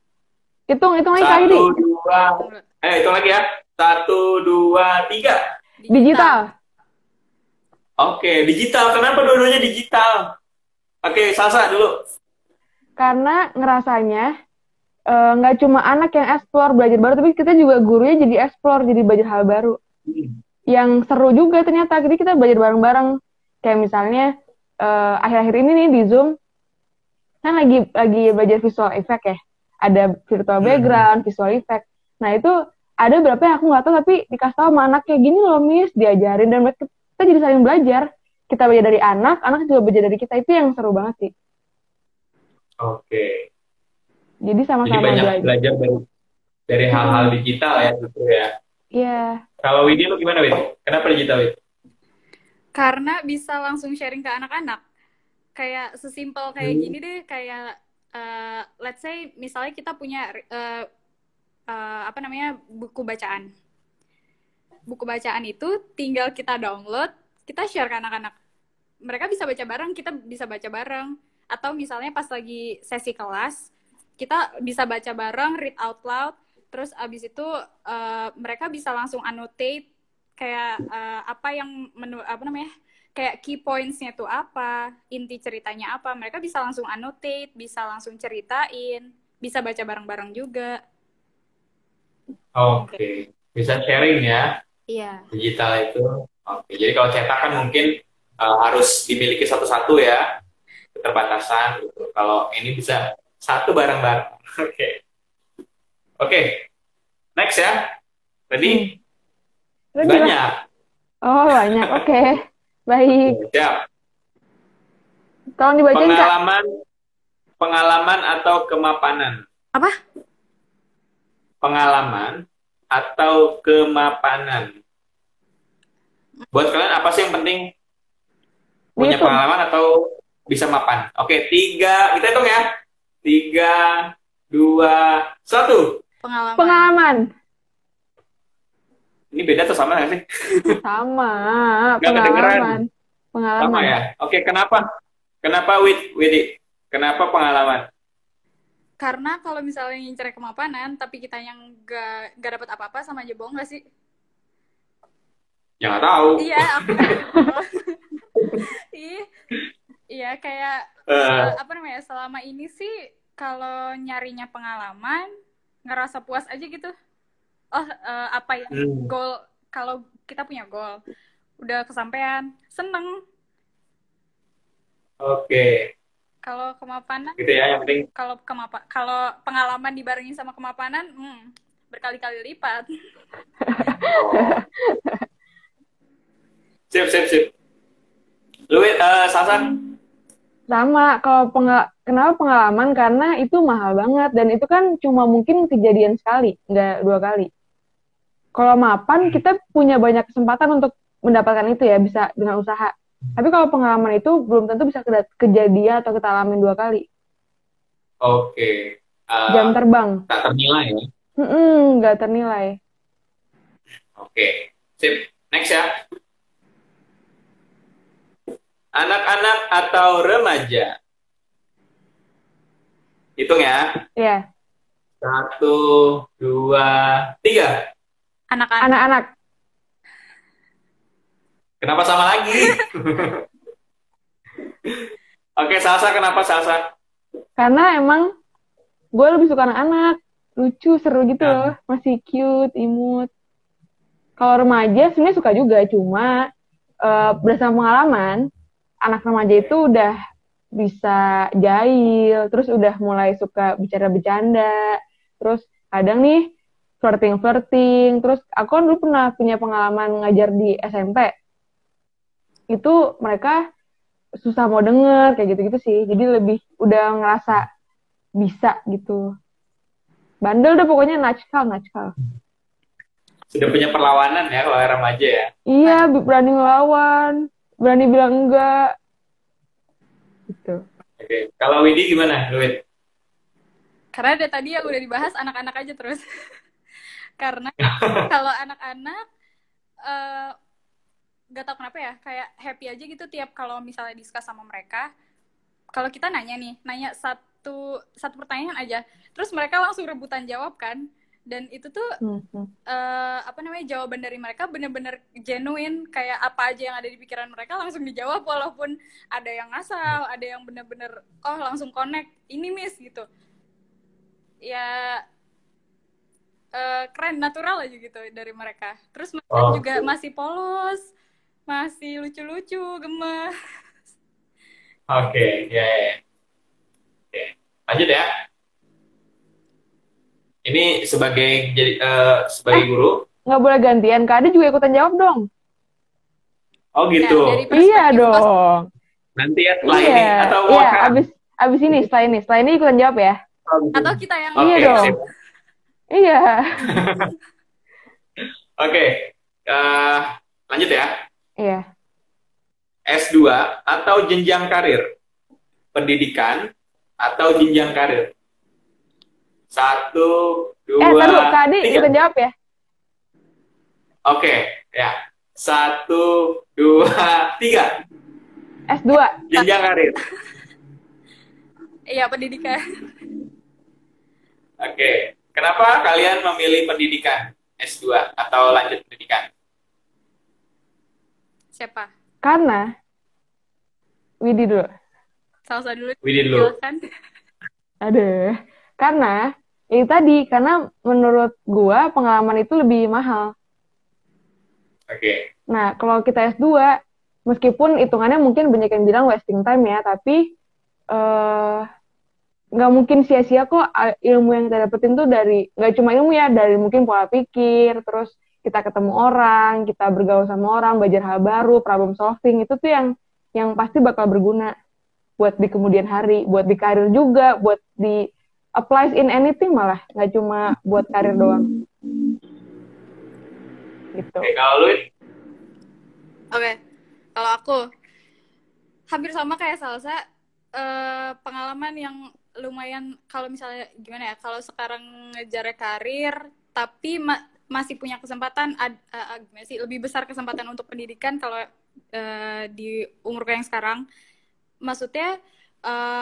Hitung lagi kali ini. 1, 2. Hitung lagi ya. 1, 2, 3. Digital. Oke, digital. Kenapa dua-duanya digital? Oke, Salsa dulu. Karena ngerasanya nggak cuma anak yang explore belajar baru, tapi kita juga gurunya jadi explore, jadi belajar hal baru. Yang seru juga ternyata. Jadi kita belajar bareng-bareng. Kayak misalnya akhir-akhir ini nih di Zoom kan lagi belajar visual effect ya. Ada virtual background, visual effect. Nah itu ada berapa yang aku nggak tahu, tapi dikasih tahu sama anaknya gini loh Miss, diajarin, dan kita jadi saling belajar. Kita belajar dari anak juga belajar dari kita. Itu yang seru banget sih. Oke. Jadi sama-sama belajar dari hal-hal digital ya, gitu ya. Iya. Kalau Widi lu gimana, Widi? Kenapa digital, Widi? Karena bisa langsung sharing ke anak-anak. Kayak sesimpel kayak gini deh, kayak let's say misalnya kita punya buku bacaan. Buku bacaan itu tinggal kita download, kita share ke anak-anak. mereka bisa baca bareng, kita bisa baca bareng. Atau misalnya pas lagi sesi kelas, kita bisa baca bareng, read out loud, terus abis itu mereka bisa langsung annotate kayak apa yang apa namanya, kayak key points-nya tuh apa, inti ceritanya apa, mereka bisa langsung annotate, bisa langsung ceritain, bisa baca bareng-bareng juga. Oke. Bisa sharing ya Iya. digital itu. Oke. Jadi kalau cetak kan mungkin harus dimiliki satu-satu ya, keterbatasan gitu. Kalau ini bisa satu bareng-bareng. Oke. Oke. Next ya. Tadi Terus gimana? banyak. Oh, banyak. Oke. Baik. Siap. Tolong dibacain, Kak. Pengalaman atau kemapanan? Apa? Pengalaman atau kemapanan? Buat kalian apa sih yang penting? Punya Dihitung. pengalaman atau bisa mapan? Oke, 3, kita hitung ya. 3, 2, 1. Pengalaman. Ini beda atau sama nggak sih? Sama. Nggak kedengeran. Pengalaman. Sama ya? Oke, kenapa? Kenapa, Widi? Kenapa pengalaman? Karena kalau misalnya ngincer kemapanan, tapi kita yang gak dapat apa-apa, sama aja bohong gak sih? Ya nggak tahu. Iya, aku iya, kayak apa namanya, selama ini sih kalau nyarinya pengalaman, ngerasa puas aja gitu. Oh, apa ya, goal, kalau kita punya goal, udah kesampaian, seneng. Oke. Kalau kemapanan, Gitu ya, yang penting. kalau pengalaman dibarengin sama kemapanan, berkali-kali lipat. Sip. Lu, Sasan? Sama. Kalau kenapa pengalaman? Karena itu mahal banget. Dan itu kan cuma mungkin kejadian sekali, nggak 2 kali. Kalau mapan, kita punya banyak kesempatan untuk mendapatkan itu ya, bisa dengan usaha. Tapi kalau pengalaman itu belum tentu bisa kejadian atau kita alamin 2 kali. Oke. Jam terbang. Tak ternilai ya? Nggak ternilai. Oke. Sip. Next ya. Anak-anak atau remaja? Hitung ya. Iya. 1, 2, 3. Anak-anak. Kenapa sama lagi? Oke, Salsa, kenapa Salsa? Karena emang gue lebih suka anak-anak. Lucu, seru gitu loh. Masih cute, imut. Kalau remaja sebenarnya suka juga. Cuma berdasarkan pengalaman, anak remaja itu udah bisa jahil. Terus udah mulai suka bercanda-bercanda. Terus kadang nih flirting. Terus aku kan dulu pernah punya pengalaman ngajar di SMP. Itu mereka susah mau denger, kayak gitu-gitu sih. Jadi lebih udah ngerasa bisa gitu. Bandel deh pokoknya, natskal. Sudah punya perlawanan ya kalau remaja ya? Iya, berani ngelawan, berani bilang enggak. Gitu. Oke. Kalau Widi gimana, Wid? Karena dari tadi yang udah dibahas, anak-anak aja terus. Karena kalau anak-anak, gak tau kenapa ya, kayak happy aja gitu tiap kalau misalnya discuss sama mereka. Kalau kita nanya satu pertanyaan aja, terus mereka langsung rebutan jawab kan. Dan itu tuh apa namanya, jawaban dari mereka bener-bener genuine, kayak apa aja yang ada di pikiran mereka langsung dijawab, walaupun ada yang ngasal, ada yang bener-bener langsung connect, ini miss gitu ya. Keren, natural aja gitu dari mereka. Terus mereka juga masih polos, masih lucu-lucu, gemes. Oke, ya. Oke, lanjut ya. Ini sebagai guru. Nggak boleh gantian, Kak Ade juga ikutan jawab dong. Oh gitu. Ya, iya dong. Nanti ya setelah ini atau abis ini, setelah ini ikutan jawab ya. Atau kita yang iya dong. Sip. Iya. Oke, lanjut ya. Iya. S2 atau jenjang karir? Pendidikan atau jenjang karir? 1, 2, 3. Kak Ade ikutan jawab ya. Oke, ya. 1, 2, 3. S2. Jenjang karir. Iya, pendidikan. Oke. Kenapa kalian memilih pendidikan S2 atau lanjut pendidikan? Siapa? Karena Widi dulu. Salsa dulu. Widih dulu. Silakan. Aduh. Karena itu tadi, karena menurut gua pengalaman itu lebih mahal. Oke. Nah, kalau kita S2, meskipun hitungannya mungkin banyak yang bilang wasting time ya, tapi nggak mungkin sia-sia kok ilmu yang kita dapetin tuh dari, nggak cuma ilmu ya, dari mungkin pola pikir, terus kita ketemu orang, kita bergaul sama orang, belajar hal baru, problem solving, itu tuh yang pasti bakal berguna buat di kemudian hari, buat di karir juga, buat di applies in anything malah, nggak cuma buat karir doang. Gitu. Oke, kalau lu Oke. Kalau aku hampir sama kayak Salsa, pengalaman yang lumayan, kalau misalnya gimana ya, kalau sekarang ngejar karir tapi masih punya kesempatan gimana sih, lebih besar kesempatan untuk pendidikan kalau di umurku yang sekarang. Maksudnya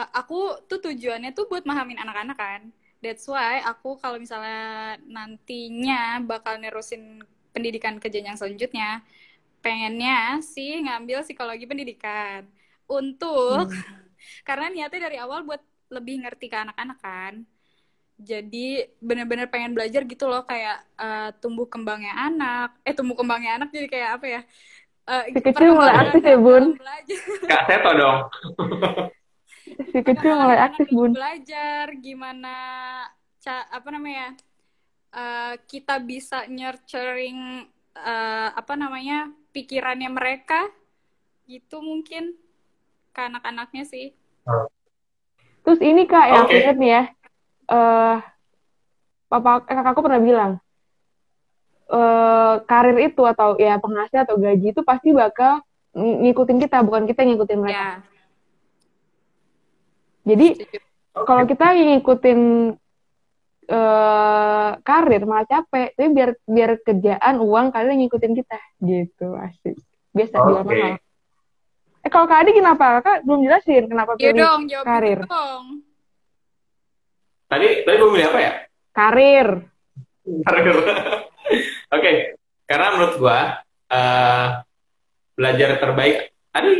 aku tuh tujuannya tuh buat mahamin anak-anak kan. That's why aku kalau misalnya nantinya bakal nerusin pendidikan ke jenjang selanjutnya, pengennya sih ngambil psikologi pendidikan. Untuk karena niatnya dari awal buat lebih ngerti ke anak-anak kan. Jadi bener-bener pengen belajar gitu loh, kayak tumbuh kembangnya anak jadi kayak apa ya? Si kecil mulai aktif ya, Bun. Kak Seto dong. Si kecil mulai aktif, Bun. Belajar gimana kita bisa nurturing pikirannya mereka gitu, mungkin ke anak-anaknya sih. Terus ini Kak, yang aku Oke. inget nih ya, kakakku pernah bilang, karir itu atau ya penghasilan atau gaji itu pasti bakal ngikutin kita, bukan kita yang ngikutin mereka. Ya, Jadi setuju. kalau kita ngikutin karir malah capek, tapi biar kerjaan, uang, karir yang ngikutin kita, gitu, asik. Biasa jual Oke. mahal. Kalau Kak Adi kenapa? Kakak belum jelasin kenapa Iya pilih dong, jawab karir. itu dong. Tadi gue milih apa ya? Karir. Karir. Oke. Karena menurut gue belajar terbaik ada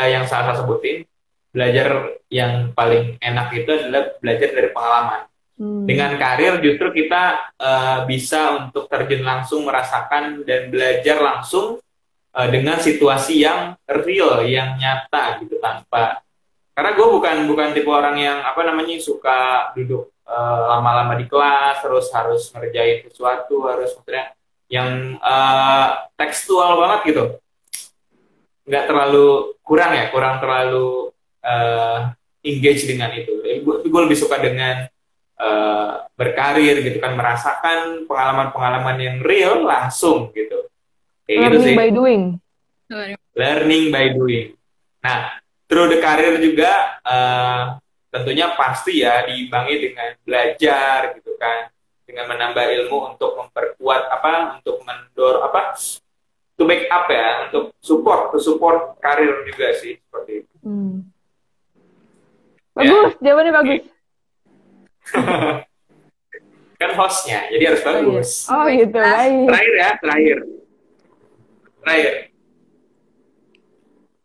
yang saya sebutin, belajar yang paling enak itu adalah belajar dari pengalaman. Dengan karir justru kita bisa untuk terjun langsung, merasakan dan belajar langsung dengan situasi yang real, yang nyata gitu, karena gue bukan tipe orang yang suka duduk lama-lama di kelas, terus harus ngerjain sesuatu, harus maksudnya yang tekstual banget gitu, nggak terlalu kurang terlalu engage dengan itu. Gue lebih suka dengan berkarir gitu kan, merasakan pengalaman-pengalaman yang real langsung gitu. Learning by doing. Learning by doing. Nah, through the career juga tentunya pasti ya diimbangi dengan belajar gitu kan, dengan menambah ilmu untuk memperkuat untuk mendorong to back up ya, untuk support karir juga sih, seperti itu. Bagus, jawabannya bagus. Kan hostnya, jadi harus bagus. Oh gitu, baik. Terakhir.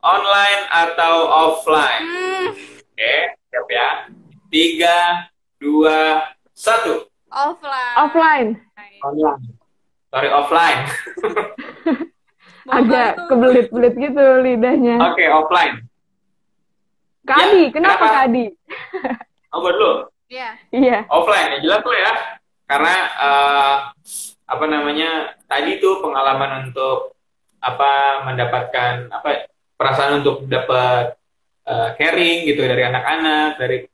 Online atau offline? Oke, siap ya. 3, 2, 1. Offline. Online. Sorry, offline. Agak kebelit-belit gitu lidahnya. Oke, offline. Kak Adi, kenapa Kak Adi? Buat lu? Iya. Offline, ya jelas tuh ya. Karena tadi tuh pengalaman untuk mendapatkan perasaan untuk dapat caring gitu dari anak-anak, dari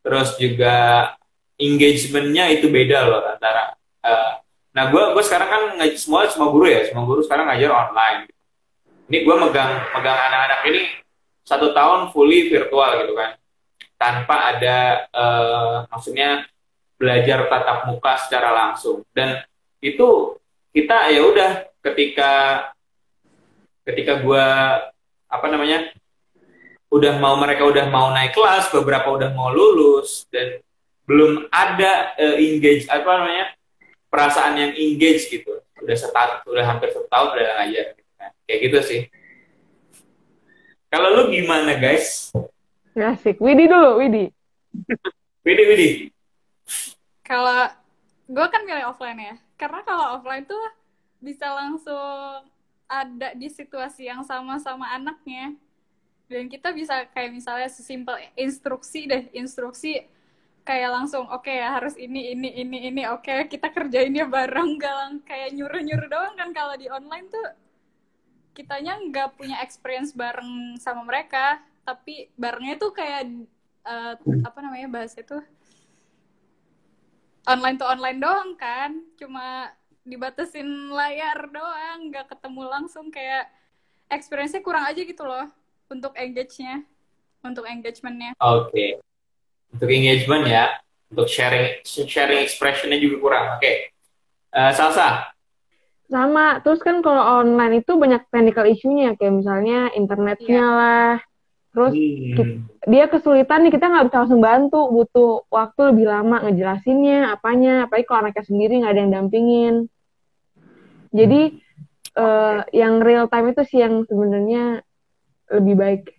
terus juga engagement-nya itu beda loh antara nah gue sekarang kan semua guru sekarang ngajar online. Ini gue megang anak-anak ini 1 tahun fully virtual gitu kan, tanpa ada maksudnya belajar tatap muka secara langsung. Dan itu kita ya udah ketika gue apa namanya, mereka udah mau naik kelas, beberapa udah mau lulus, dan belum ada engage, apa namanya, perasaan yang engage gitu. Udah hampir 1 tahun udah ngajar gitu kan. Kayak gitu sih. Kalau lu gimana, guys? Asik. Widi dulu, Widi. Widih. Kalau gue kan milih offline ya, karena kalau offline tuh bisa langsung ada di situasi yang sama anaknya, dan kita bisa kayak misalnya sesimpel instruksi kayak langsung oke ya harus ini oke kita kerjainnya bareng, gak kayak nyuruh doang kan. Kalau di online tuh kitanya nggak punya experience bareng sama mereka, tapi barengnya tuh kayak apa namanya bahasa itu, online to online doang kan, cuma dibatasin layar doang, nggak ketemu langsung, kayak experience-nya kurang aja gitu loh untuk engagementnya. Oke. Untuk engagement ya, untuk sharing expressionnya juga kurang. Oke. Salsa. Sama, terus kan kalau online itu banyak technical issue-nya, kayak misalnya internetnya lah. Terus dia kesulitan nih, kita nggak bisa langsung bantu, butuh waktu lebih lama ngejelasinnya, apanya, apalagi kalau anaknya sendiri nggak ada yang dampingin. Jadi yang real time itu sih yang sebenarnya lebih baik.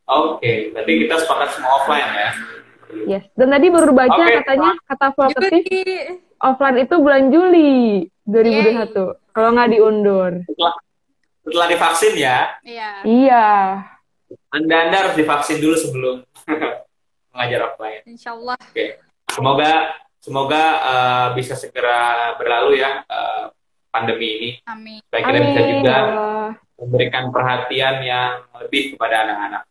Oke, berarti kita sepakat semua offline ya. Yes. Dan tadi baru baca katanya kata Vlogatif offline itu bulan Juli 2021. Kalau nggak diundur. Setelah divaksin ya. Iya. Anda harus divaksin dulu sebelum mengajar offline. Insyaallah. Oke. Semoga bisa segera berlalu ya pandemi ini. Amin. Supaya kita bisa juga memberikan perhatian yang lebih kepada anak-anak.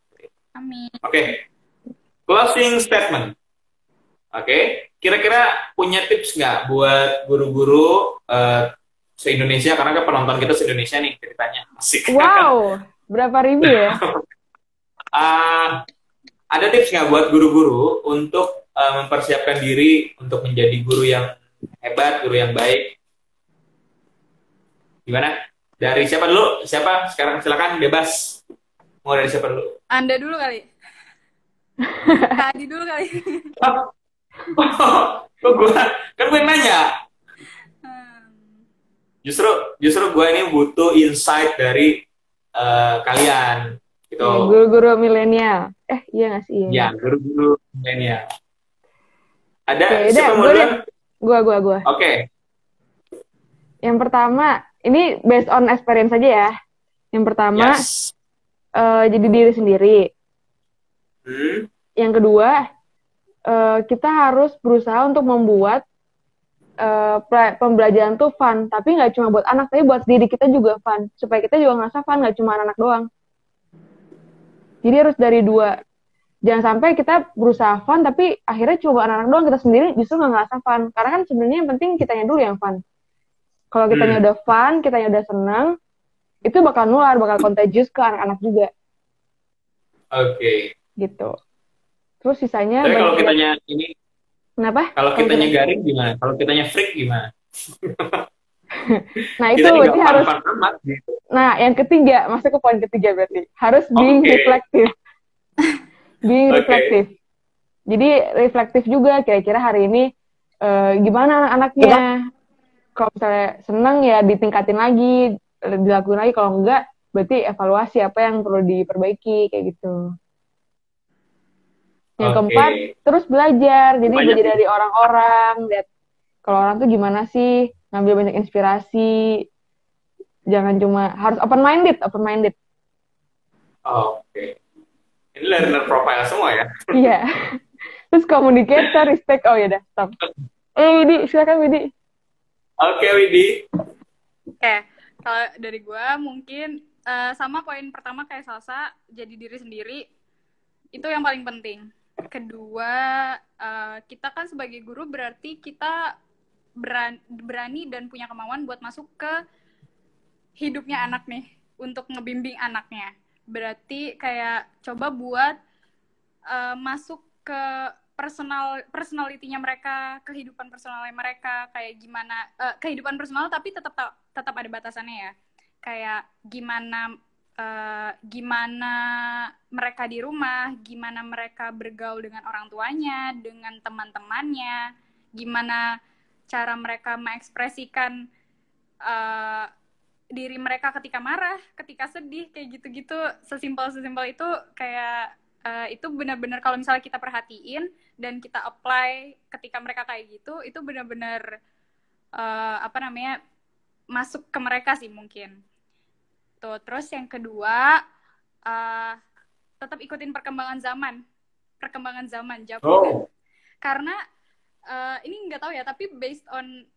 Amin. Oke. Closing statement. Oke. Kira-kira punya tips nggak buat guru-guru se-Indonesia, karena kan penonton kita se-Indonesia nih ceritanya. Asik. Wow, berapa ribu ya? Ada tips nggak buat guru-guru untuk mempersiapkan diri untuk menjadi guru yang hebat, guru yang baik? Gimana? Dari siapa dulu? Siapa? Sekarang silakan bebas. Mau dari siapa dulu? Anda dulu kali. Adi dulu kali. Kok gue nanya? Justru gue ini butuh insight dari kalian gitu. Guru-guru milenial. Iya nggak sih? Ya, guru-guru milenial. Ada siapa mau duluan? Gua. Oke. Yang pertama, ini based on experience aja ya. Yang pertama, jadi diri sendiri. Yang kedua, kita harus berusaha untuk membuat pembelajaran tuh fun, tapi nggak cuma buat anak, tapi buat diri kita juga fun, supaya kita juga ngerasa fun, nggak cuma anak doang. Jadi harus dari dua. Jangan sampai kita berusaha fun, tapi akhirnya cuma anak-anak doang, kita sendiri justru nggak ngerasa fun. Karena kan sebenarnya yang penting kitanya dulu yang fun. Kalau kitanya udah fun, kitanya udah senang, itu bakal nular, bakal contagious ke anak-anak juga. Oke. Gitu. Terus sisanya... Tapi kalau kitanya ini... Kenapa? Kalau kitanya garing gimana? Kalau kitanya freak gimana? Nah itu berarti harus... Gitu. Nah yang ketiga, masuk ke poin ketiga berarti. Harus being reflective. Being reflective. Jadi reflektif juga, kira-kira hari ini gimana anak-anaknya. Kalau misalnya senang ya ditingkatin lagi, dilakuin lagi. Kalau enggak, berarti evaluasi apa yang perlu diperbaiki, kayak gitu. Yang keempat, terus belajar. Jadi belajar dari orang-orang. Lihat kalau orang tuh gimana sih, ngambil banyak inspirasi. Jangan cuma, harus open-minded. Oke. Ini learner profile semua ya? Iya. Terus communicator, respect. Oh ya udah, stop. Widi, silakan Widi. Oke, Widi. Oke, kalau dari gue mungkin sama poin pertama kayak Salsa, jadi diri sendiri. Itu yang paling penting. Kedua, kita kan sebagai guru berarti kita berani dan punya kemauan buat masuk ke hidupnya anak nih, untuk ngebimbing anaknya. Berarti kayak coba buat masuk ke personalitinya mereka, kehidupan personalnya mereka, kayak gimana kehidupan personal tapi tetap ada batasannya ya. Kayak gimana gimana mereka di rumah, gimana mereka bergaul dengan orang tuanya, dengan teman-temannya, gimana cara mereka mengekspresikan diri mereka ketika marah, ketika sedih, kayak gitu-gitu. Sesimpel itu kayak itu benar-benar kalau misalnya kita perhatiin dan kita apply ketika mereka kayak gitu, itu benar-benar masuk ke mereka sih mungkin. Tuh, terus yang kedua, tetap ikutin perkembangan zaman, Jap. Karena ini nggak tahu ya, tapi based on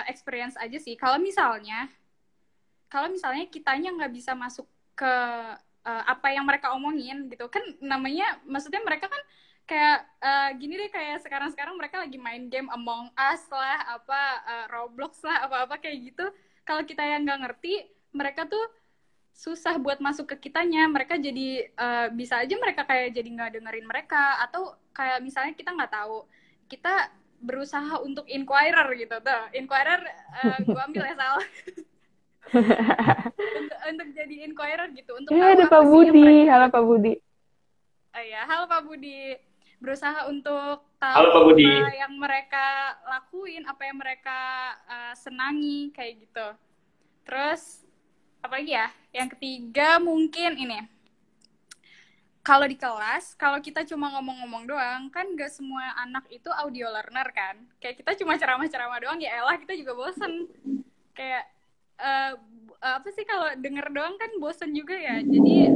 experience aja sih. Kalau misalnya kitanya nggak bisa masuk ke apa yang mereka omongin gitu kan, namanya maksudnya mereka kan kayak gini deh, kayak sekarang mereka lagi main game Among Us lah, Roblox lah, apa-apa kayak gitu. Kalau kita yang nggak ngerti, mereka tuh susah buat masuk ke kitanya. Mereka jadi bisa aja mereka kayak jadi nggak dengerin mereka, atau kayak misalnya kita nggak tahu, kita berusaha untuk inquirer gitu tuh. Inquirer gue ambil ya salah. untuk jadi inquirer gitu, untuk tahu ada Pak Budi. Halo Pak Budi. Halo Pak Budi. Berusaha untuk tahu Halo, Pak Budi. apa yang mereka lakuin, apa yang mereka senangi kayak gitu. Terus apa lagi ya? Yang ketiga mungkin ini. Kalau di kelas, kalau kita cuma ngomong-ngomong doang, kan gak semua anak itu audio learner kan. Kayak kita cuma ceramah-ceramah doang, ya elah kita juga bosen. Kayak, apa sih kalau denger doang kan bosen juga ya. Jadi,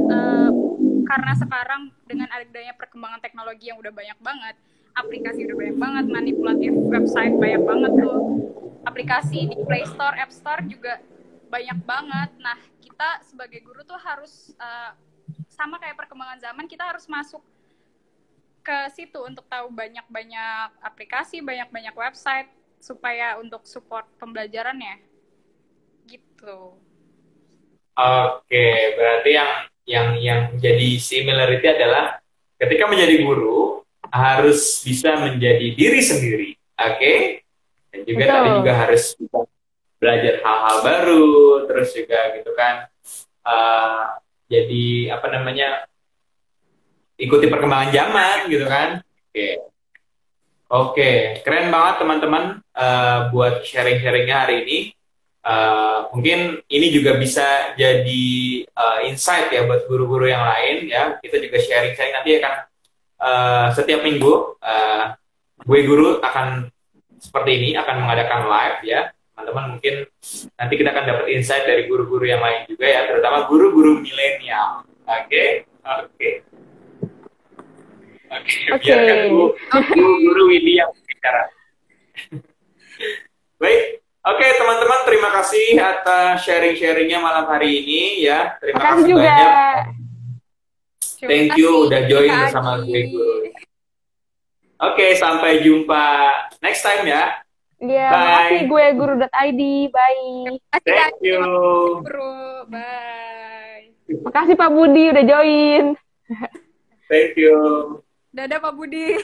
karena sekarang dengan adanya perkembangan teknologi yang udah banyak banget, aplikasi udah banyak banget, manipulatif website banyak banget tuh. Aplikasi di Play Store, App Store juga banyak banget. Nah, kita sebagai guru tuh harus sama kayak perkembangan zaman, kita harus masuk ke situ untuk tahu banyak-banyak aplikasi, banyak-banyak website supaya untuk support pembelajarannya. Gitu. Oke, berarti yang jadi similarity adalah ketika menjadi guru harus bisa menjadi diri sendiri. Oke? Dan juga Betul. tadi juga harus belajar hal-hal baru, terus juga gitu kan. Jadi ikuti perkembangan zaman gitu kan. Oke, keren banget teman-teman buat sharing-sharingnya hari ini. Mungkin ini juga bisa jadi insight ya buat guru-guru yang lain ya. Kita juga sharing-sharing nanti akan setiap minggu gue guru akan seperti ini, akan mengadakan live ya. Teman-teman mungkin nanti kita akan dapat insight dari guru-guru yang lain juga ya, terutama guru-guru milenial. Oke. Biarkan guru Willy yang bicara. Baik. Oke, teman-teman, terima kasih atas sharing-sharingnya malam hari ini ya. Terima kasih juga banyak. Thank you udah join bersama gue guru. Oke, sampai jumpa next time ya. Iya, makasih gue guru.id. Bye. Thank you. Bro, bye. Makasih Pak Budi udah join. Thank you. Dadah Pak Budi.